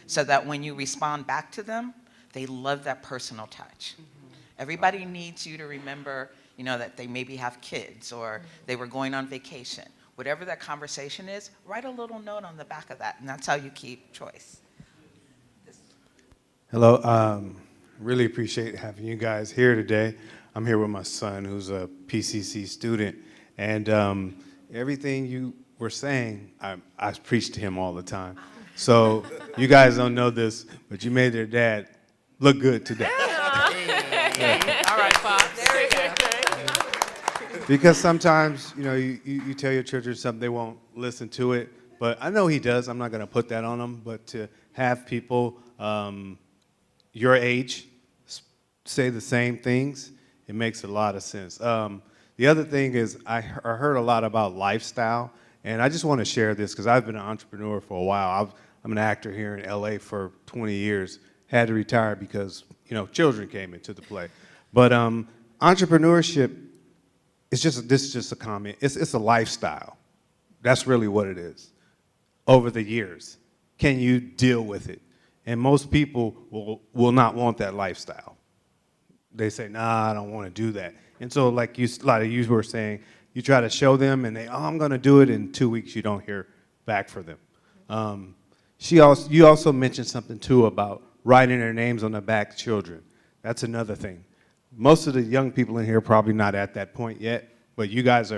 so that when you respond back to them, they love that personal touch. Everybody needs you to remember, that they maybe have kids or they were going on vacation. Whatever that conversation is, write a little note on the back of that, and that's how you keep choice. Hello. Really appreciate having you guys here today. I'm here with my son, who's a PCC student, and everything you were saying, I preach to him all the time. So you guys don't know this, but you made their dad look good today. All right, Pops. There we go. Because sometimes, you tell your children something, they won't listen to it. But I know he does. I'm not going to put that on him. But to have people your age say the same things, it makes a lot of sense. The other thing is I heard a lot about lifestyle. And I just want to share this because I've been an entrepreneur for a while. I'm an actor here in LA for 20 years. Had to retire because, children came into the play. But entrepreneurship is this is just a comment. It's a lifestyle. That's really what it is. Over the years, can you deal with it? And most people will not want that lifestyle. They say, nah, I don't want to do that. And so like a lot of you were saying, you try to show them and I'm going to do it. In 2 weeks, you don't hear back from them. You also mentioned something too about writing their names on the back, children. That's another thing. Most of the young people in here are probably not at that point yet, but you guys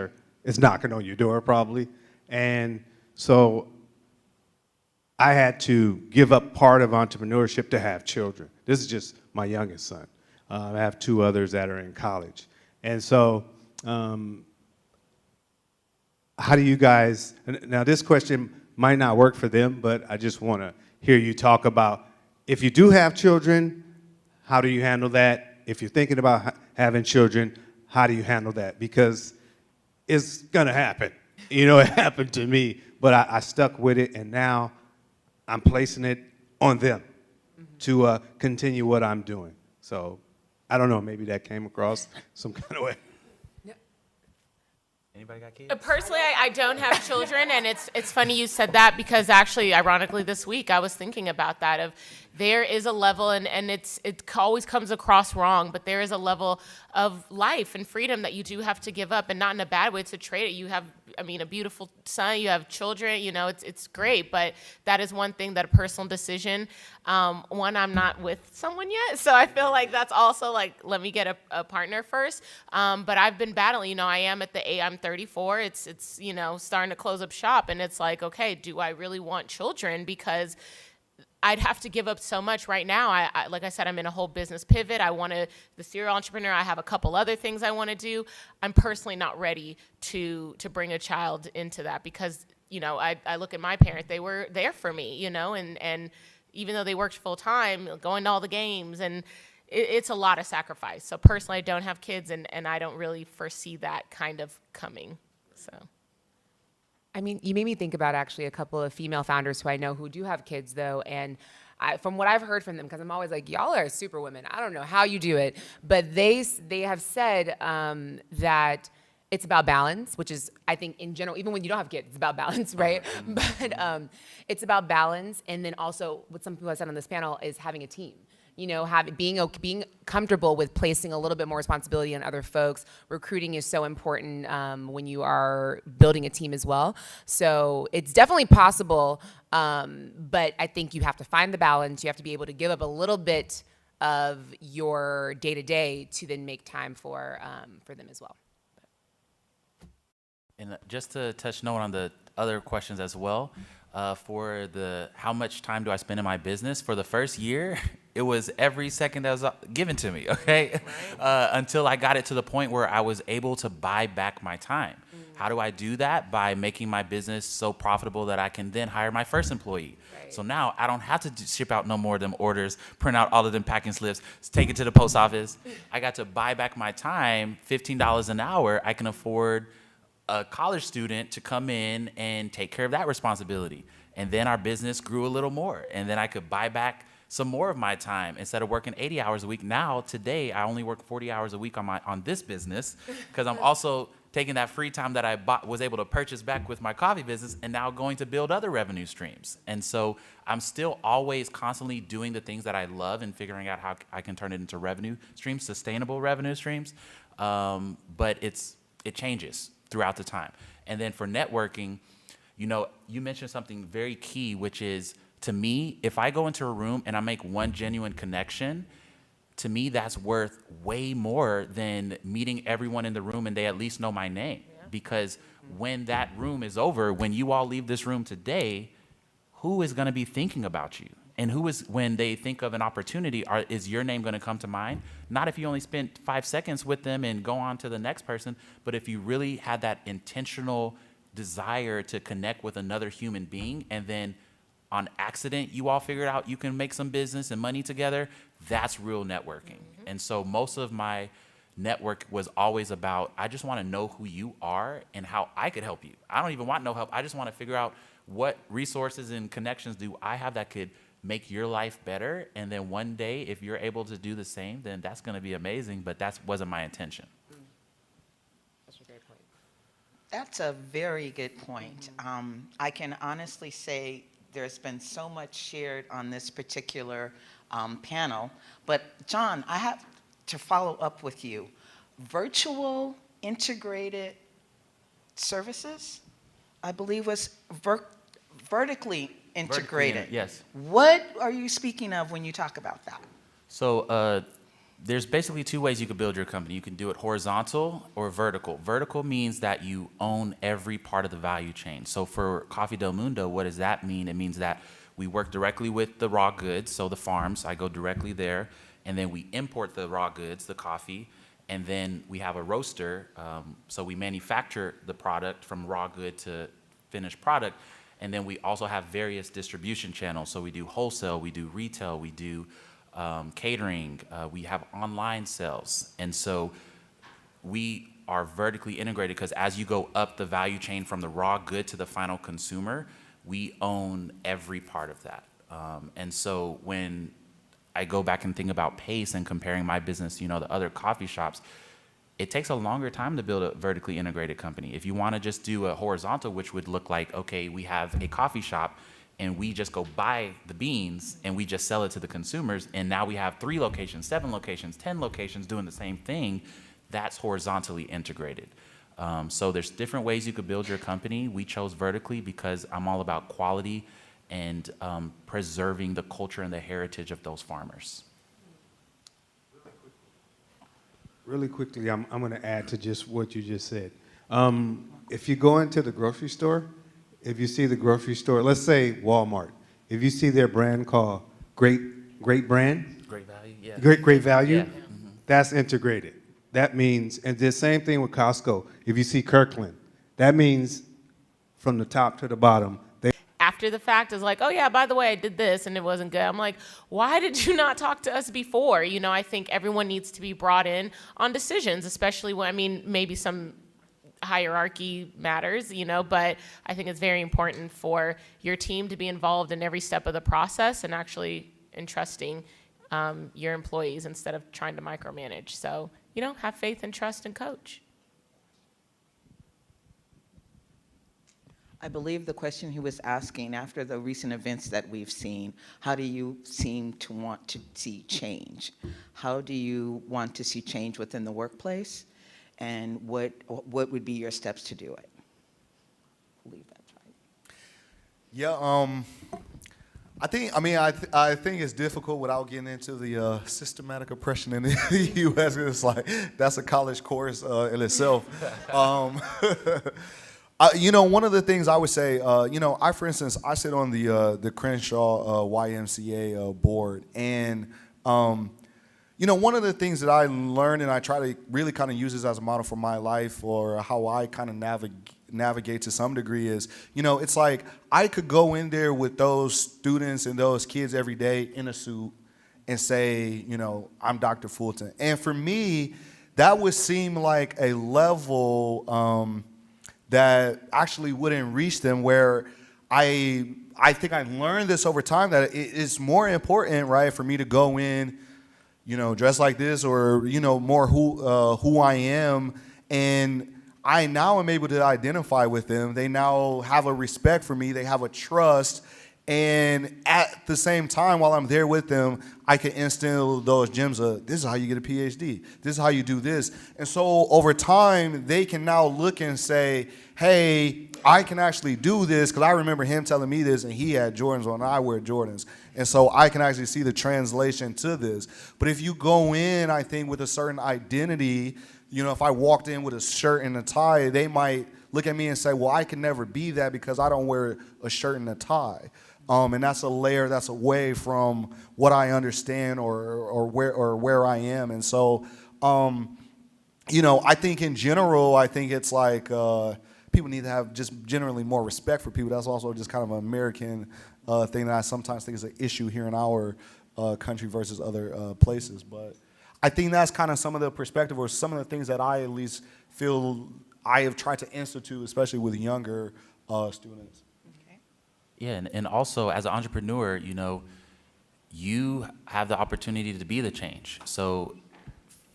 it's knocking on your door probably. And so I had to give up part of entrepreneurship to have children. This is just my youngest son. I have 2 others that are in college. And so how do you guys, now this question might not work for them, but I just want to hear you talk about, if you do have children, how do you handle that? If you're thinking about having children, how do you handle that? Because it's going to happen. It happened to me, but I stuck with it, and now I'm placing it on them to continue what I'm doing. So I don't know, maybe that came across some kind of way. Anybody got kids? Personally, I don't have children, and it's funny you said that because actually, ironically, this week I was thinking about that. Of there is a level, and it always comes across wrong, but there is a level of life and freedom that you do have to give up, and not in a bad way to trade it. You have, a beautiful son, you have children, it's great, but that is one thing that a personal decision. One, I'm not with someone yet, so I feel like that's also like, let me get a partner first. But I've been battling, I am at the age, I'm 34, it's starting to close up shop, and it's like, okay, do I really want children? Because I'd have to give up so much right now. I like I said, I'm in a whole business pivot. The serial entrepreneur. I have a couple other things I want to do. I'm personally not ready to bring a child into that because, I look at my parents. They were there for me, and even though they worked full time, going to all the games, and it's a lot of sacrifice. So personally, I don't have kids, and I don't really foresee that kind of coming. So. You made me think about actually a couple of female founders who I know who do have kids though, and from what I've heard from them, because I'm always like, y'all are super women. I don't know how you do it, but they have said that it's about balance, which is, I think, in general, even when you don't have kids, it's about balance, right? But it's about balance, and then also what some people have said on this panel is having a team. Being comfortable with placing a little bit more responsibility on other folks. Recruiting is so important when you are building a team as well. So it's definitely possible, but I think you have to find the balance. You have to be able to give up a little bit of your day-to-day to then make time for them as well. And just to touch note on the other questions as well, for how much time do I spend in my business? For the first year, it was every second that was given to me, okay? Right. Until I got it to the point where I was able to buy back my time. How do I do that? By making my business so profitable that I can then hire my first employee. Right. So now I don't have to ship out no more of them orders, print out all of them packing slips, take it to the post office. I got to buy back my time, $15 an hour. I can afford a college student to come in and take care of that responsibility. And then our business grew a little more. And then I could buy back some more of my time instead of working 80 hours a week. Now, today, I only work 40 hours a week on this business because I'm also taking that free time that I was able to purchase back with my coffee business and now going to build other revenue streams. And so I'm still always constantly doing the things that I love and figuring out how I can turn it into revenue streams, sustainable revenue streams. But it changes throughout the time. And then for networking, you know, you mentioned something very key, which is, to me, if I go into a room and I make one genuine connection, to me, that's worth way more than meeting everyone in the room and they at least know my name. Yeah. Because when that room is over, when you all leave this room today, who is going to be thinking about you? And who is, when they think of an opportunity, is your name going to come to mind? Not if you only spent 5 seconds with them and go on to the next person, but if you really had that intentional desire to connect with another human being, and then on accident, you all figured out you can make some business and money together, that's real networking. Mm-hmm. And so most of my network was always about, I just want to know who you are and how I could help you. I don't even want no help. I just want to figure out what resources and connections do I have that could make your life better. And then one day, if you're able to do the same, then that's going to be amazing. But that wasn't my intention. That's a great point. That's a very good point. I can honestly say there's been so much shared on this particular panel. But John, I have to follow up with you. Virtual integrated services, I believe was vertically integrated. Yes. What are you speaking of when you talk about that? So there's basically 2 ways you could build your company. You can do it horizontal or vertical. Vertical means that you own every part of the value chain. So for Coffee Del Mundo, what does that mean? It means that we work directly with the raw goods, so the farms. I go directly there, and then we import the raw goods, the coffee, and then we have a roaster. So we manufacture the product from raw good to finished product, and then we also have various distribution channels. So we do wholesale, we do retail, we do catering, we have online sales. And so we are vertically integrated because as you go up the value chain from the raw good to the final consumer, we own every part of that. And so when I go back and think about pace and comparing my business, you know, to other coffee shops, it takes a longer time to build a vertically integrated company. If you want to just do a horizontal, which would look like, okay, we have a coffee shop and we just go buy the beans and we just sell it to the consumers, and now we have 3 locations, 7 locations, 10 locations doing the same thing, that's horizontally integrated. So there's different ways you could build your company. We chose vertically because I'm all about quality and preserving the culture and the heritage of those farmers. Really quickly, I'm going to add to just what you just said. If you go into the grocery store, if you see the grocery store, let's say Walmart, if you see their brand called Great Brand, Great value, yeah. Great Value, Yeah. that's integrated. That means, and the same thing with Costco. If you see Kirkland, that means from the top to the bottom, After the fact is like, oh yeah, by the way, I did this and it wasn't good. I'm like, why did you not talk to us before? You know, I think everyone needs to be brought in on decisions, especially when, I mean, maybe some hierarchy matters, you know, but I think it's very important for your team to be involved in every step of the process and actually entrusting your employees instead of trying to micromanage. So, you know, have faith and trust and coach. I believe the question he was asking, after the recent events that we've seen, how do you seem to want to see change? How do you want to see change within the workplace? And what would be your steps to do it? I believe that's right. Yeah, I think it's difficult without getting into the systematic oppression in the U.S. It's like, that's a college course in itself. You know, one of the things I would say, you know, for instance, I sit on the Crenshaw YMCA board, and you know, one of the things that I learned, and I try to really kind of use this as a model for my life or how I kind of navigate to some degree is, you know, it's like I could go in there with those students and those kids every day in a suit and say, you know, I'm Dr. Fulton. And for me, that would seem like a level that actually wouldn't reach them, where I think I learned this over time, that it's more important, right, for me to go in, you know, dressed like this, or, you know, more who I am. And I now am able to identify with them. They now have a respect for me. They have a trust. And at the same time, while I'm there with them, I can instill those gems of, this is how you get a PhD. This is how you do this. And so over time, they can now look and say, hey, I can actually do this, because I remember him telling me this, and he had Jordans on, and I wear Jordans. And so I can actually see the translation to this. But if you go in, I think, with a certain identity, you know, if I walked in with a shirt and a tie, they might look at me and say, well, I can never be that because I don't wear a shirt and a tie. And that's a layer that's away from what I understand or where I am. And so, you know, I think in general, I think it's like people need to have just generally more respect for people. That's also just kind of an American thing that I sometimes think is an issue here in our country versus other places. But I think that's kind of some of the perspective or some of the things that I at least feel I have tried to institute, especially with younger students. Yeah, and also as an entrepreneur, you know, you have the opportunity to be the change. So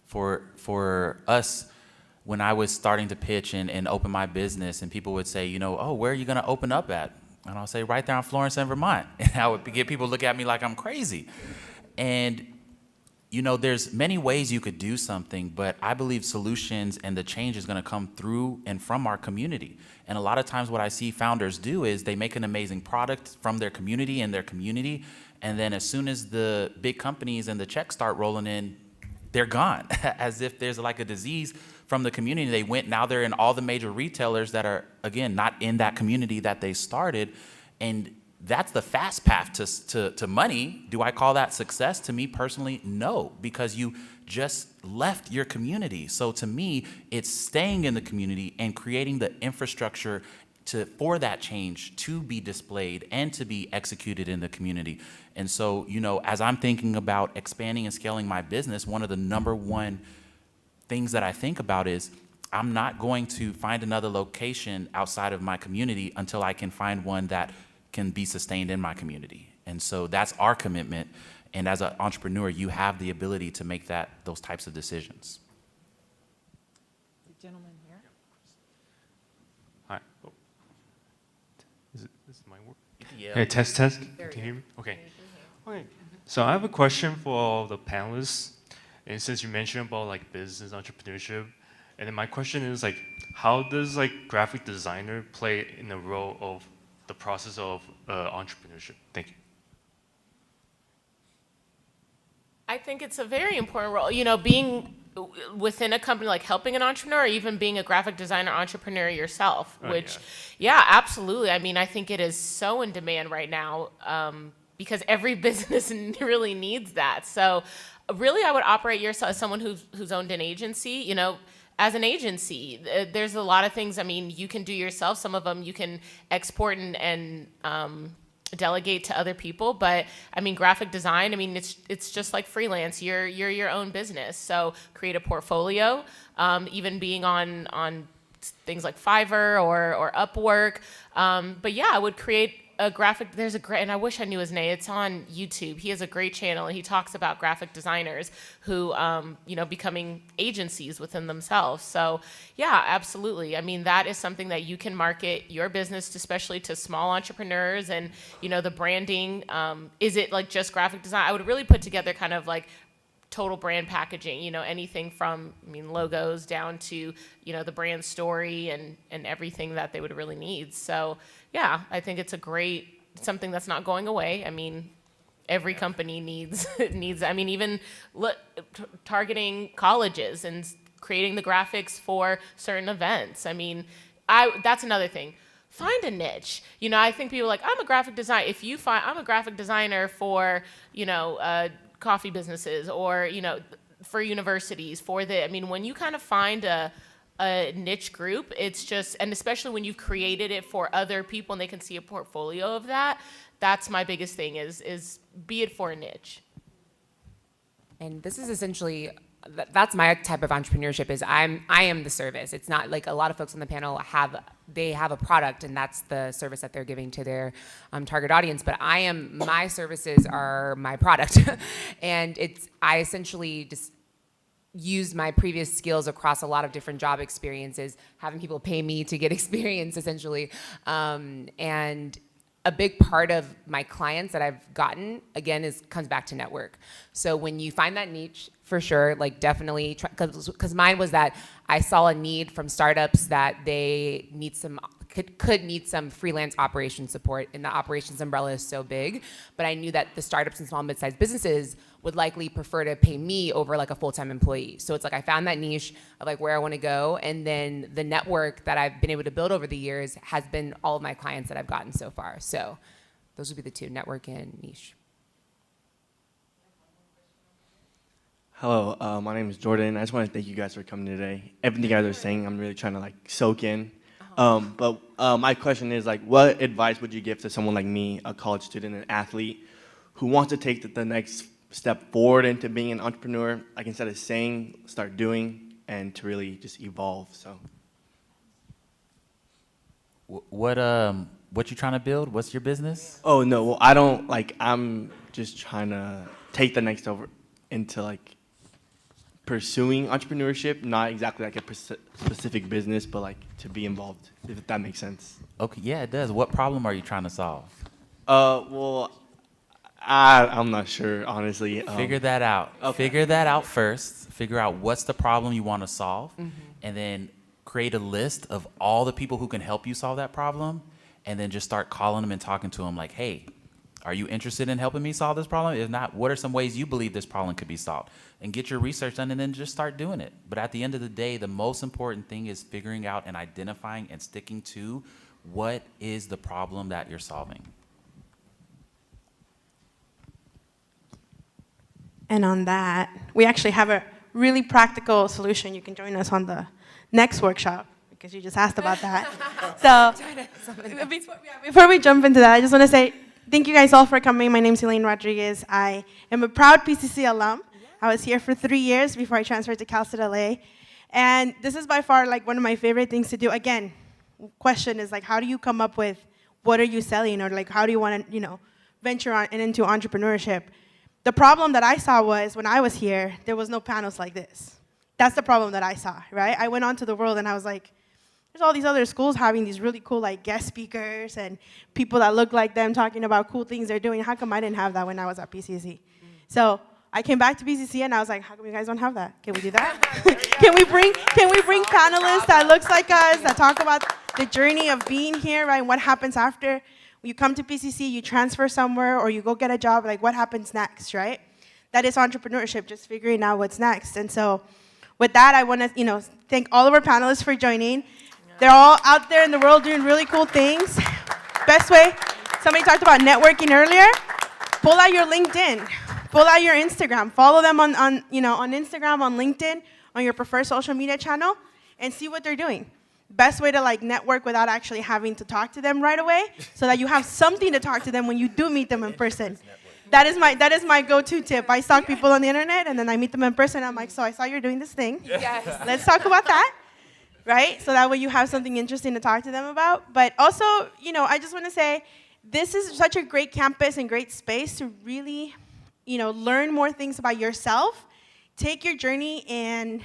for us, when I was starting to pitch and open my business, and people would say, you know, oh, where are you going to open up at? And I'll say, right there in Florence and Vermont. And I would get people look at me like I'm crazy. And, you know, there's many ways you could do something, but I believe solutions and the change is going to come through and from our community. And a lot of times what I see founders do is they make an amazing product from their community, and then as soon as the big companies and the checks start rolling in, they're gone, as if there's like a disease from the community. Now they're in all the major retailers that are, again, not in that community that they started. And that's the fast path to money. Do I call that success? To me personally, no, because you just left your community. So to me, it's staying in the community and creating the infrastructure for that change to be displayed and to be executed in the community. And so, you know, as I'm thinking about expanding and scaling my business, one of the number one things that I think about is I'm not going to find another location outside of my community until I can find one that can be sustained in my community. And so that's our commitment. And as an entrepreneur, you have the ability to make those types of decisions. The gentleman here. Hi. Oh. This is my work. Yeah. Hey, test. Can you hear me? Okay. Okay. So I have a question for all the panelists. And since you mentioned about like business entrepreneurship, and then my question is like, how does like graphic designer play in the role of the process of entrepreneurship? Thank you. I think it's a very important role. You know, being within a company, like helping an entrepreneur, or even being a graphic designer entrepreneur yourself, which, yeah, absolutely. I mean, I think it is so in demand right now because every business really needs that. So really, I would operate yourself as someone who's owned an agency, you know. As an agency, there's a lot of things, I mean, you can do yourself. Some of them you can export and delegate to other people. But I mean, graphic design, I mean, it's just like freelance. You're your own business. So create a portfolio, even being on things like Fiverr or Upwork. But yeah, I would create a graphic, there's a great, and I wish I knew his name, it's on YouTube. He has a great channel, and he talks about graphic designers who, you know, becoming agencies within themselves. So yeah, absolutely. I mean, that is something that you can market your business, especially to small entrepreneurs, and, you know, the branding. Is it like just graphic design? I would really put together kind of like total brand packaging, you know, anything from, I mean, logos down to, you know, the brand story and everything that they would really need. So yeah, I think it's something that's not going away. I mean, every company needs, I mean, even targeting colleges and creating the graphics for certain events. I mean, that's another thing. Find a niche. You know, I think people are like, I'm a graphic designer. If you find, I'm a graphic designer for, you know, coffee businesses, or, you know, for universities, I mean, when you kind of find a niche group, it's just, and especially when you've created it for other people and they can see a portfolio of that, that's my biggest thing is be it for a niche. And this is essentially, that's my type of entrepreneurship, is I am the service. It's not like a lot of folks on the panel have a product, and that's the service that they're giving to their target audience, but my services are my product. And I essentially just used my previous skills across a lot of different job experiences, having people pay me to get experience, essentially. And a big part of my clients that I've gotten, again, comes back to network. So when you find that niche, for sure, like definitely, because mine was that I saw a need from startups that they need could need some freelance operation support, and the operations umbrella is so big. But I knew that the startups and small and mid-sized businesses would likely prefer to pay me over like a full-time employee. So it's like I found that niche of like where I want to go, and then the network that I've been able to build over the years has been all of my clients that I've gotten so far. So those would be the two, network and niche. Hello, my name is Jordan. I just want to thank you guys for coming today. Everything you guys are saying, I'm really trying to like soak in. But my question is like, what advice would you give to someone like me, a college student, an athlete, who wants to take the next step forward into being an entrepreneur? Like instead of saying, start doing, and to really just evolve. So, what you trying to build? What's your business? oh no, well I don't like. I'm just trying to take the next over into like pursuing entrepreneurship, not exactly like a specific business, but like to be involved, if that makes sense. Okay, yeah, it does. What problem are you trying to solve? Well, I'm not sure, honestly. Figure that out. Okay. Figure that out first. Figure out what's the problem you want to solve, and then create a list of all the people who can help you solve that problem, and then just start calling them and talking to them like, hey, are you interested in helping me solve this problem? If not, what are some ways you believe this problem could be solved? And get your research done and then just start doing it. But at the end of the day, the most important thing is figuring out and identifying and sticking to what is the problem that you're solving. And on that, we actually have a really practical solution. You can join us on the next workshop because you just asked about that. So before we jump into that, I just want to say thank you guys all for coming. My name's Elaine Rodriguez. I am a proud PCC alum. I was here for 3 years before I transferred to Cal State LA. And this is by far like one of my favorite things to do. Again, question is like, how do you come up with what are you selling, or like how do you want to, venture on and into entrepreneurship? The problem that I saw was when I was here, there was no panels like this. That's the problem that I saw, right? I went onto the world and I was like, there's all these other schools having these really cool like guest speakers and people that look like them talking about cool things they're doing. How come I didn't have that when I was at PCC? So I came back to PCC and I was like, how come you guys don't have that? Can we do that? Can we bring panelists that looks like us, that talk about the journey of being here, right? And what happens after you come to PCC, you transfer somewhere, or you go get a job, like what happens next, right? That is entrepreneurship, just figuring out what's next. And so with that, I want to, thank all of our panelists for joining. They're all out there in the world doing really cool things. Best way, somebody talked about networking earlier. Pull out your LinkedIn. Pull out your Instagram. Follow them on Instagram, on LinkedIn, on your preferred social media channel, and see what they're doing. Best way to like network without actually having to talk to them right away, so that you have something to talk to them when you do meet them in person. That is my go-to tip. I stalk people on the internet, and then I meet them in person. I'm like, so I saw you're doing this thing. Yes. Let's talk about that, right? So that way you have something interesting to talk to them about. But also, I just want to say, this is such a great campus and great space to really, learn more things about yourself. Take your journey and,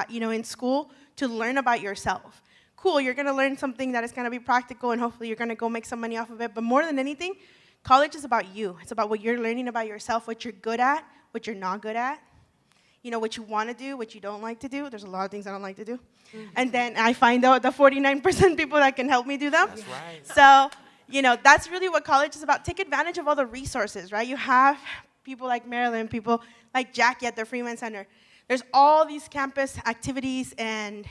in school to learn about yourself. Cool, you're going to learn something that is going to be practical, and hopefully you're going to go make some money off of it. But more than anything, college is about you. It's about what you're learning about yourself, what you're good at, what you're not good at, what you want to do, what you don't like to do. There's a lot of things I don't like to do. And then I find out the 49% people that can help me do them. That's right. So, that's really what college is about. Take advantage of all the resources, right? You have people like Marilyn, people like Jackie at the Freeman Center. There's all these campus activities and,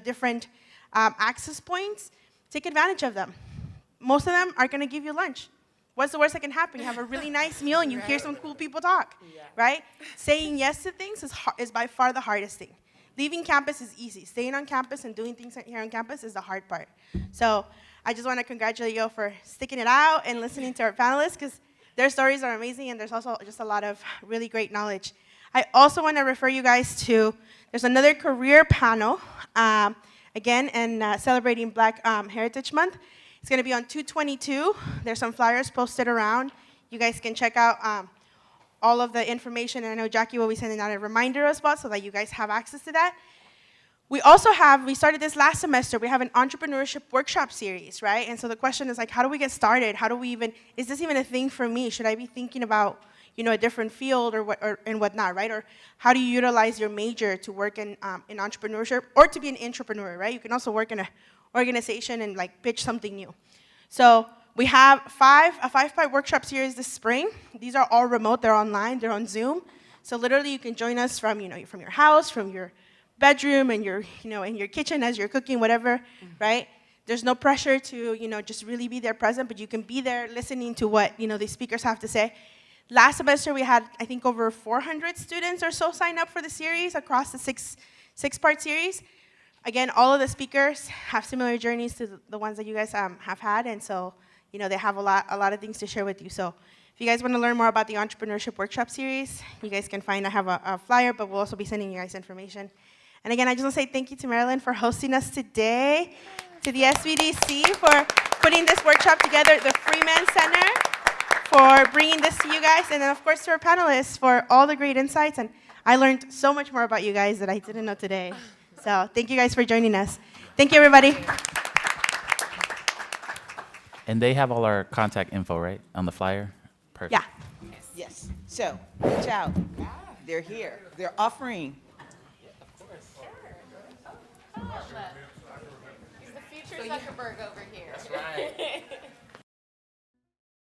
different access points. Take advantage of them. Most of them are going to give you lunch. What's the worst that can happen? You have a really nice meal and you hear some cool people talk, right? Saying yes to things is by far the hardest thing. Leaving campus is easy. Staying on campus and doing things here on campus is the hard part. So I just want to congratulate you for sticking it out and listening to our panelists, because their stories are amazing, and there's also just a lot of really great knowledge. I also want to refer you guys to, there's another career panel, again, and celebrating Black Heritage Month. It's going to be on 2/22. There's some flyers posted around. You guys can check out all of the information, and I know Jackie will be sending out a reminder as well so that you guys have access to that. We also have, we started this last semester, we have an entrepreneurship workshop series, right? And so the question is like, how do we get started? How do we even, is this even a thing for me? Should I be thinking about, you know, a different field or and whatnot, right? Or how do you utilize your major to work in entrepreneurship or to be an entrepreneur, right? You can also work in an organization and like pitch something new. So we have a five-part workshop series this spring. These are all remote, they're online, they're on Zoom. So literally you can join us from, you know, from your house, from your bedroom, and your, you know, in your kitchen as you're cooking, whatever, right? There's no pressure to, you know, just really be there present, but you can be there listening to what, you know, the speakers have to say. Last semester we had, I think, over 400 students or so sign up for the series across the six-part series. Again, all of the speakers have similar journeys to the ones that you guys have had, and so, you know, they have a lot of things to share with you. So if you guys want to learn more about the Entrepreneurship Workshop Series, you guys can find, I have a flyer, but we'll also be sending you guys information. And again, I just want to say thank you to Marilyn for hosting us today, to the SVDC for putting this workshop together, the Freeman Center for bringing this to you guys, and then of course to our panelists for all the great insights. And I learned so much more about you guys that I didn't know today. So thank you guys for joining us. Thank you, everybody. And they have all our contact info, right, on the flyer? Perfect. Yeah. Yes. So reach out. They're here. They're offering. He's the future Zuckerberg over here. That's right.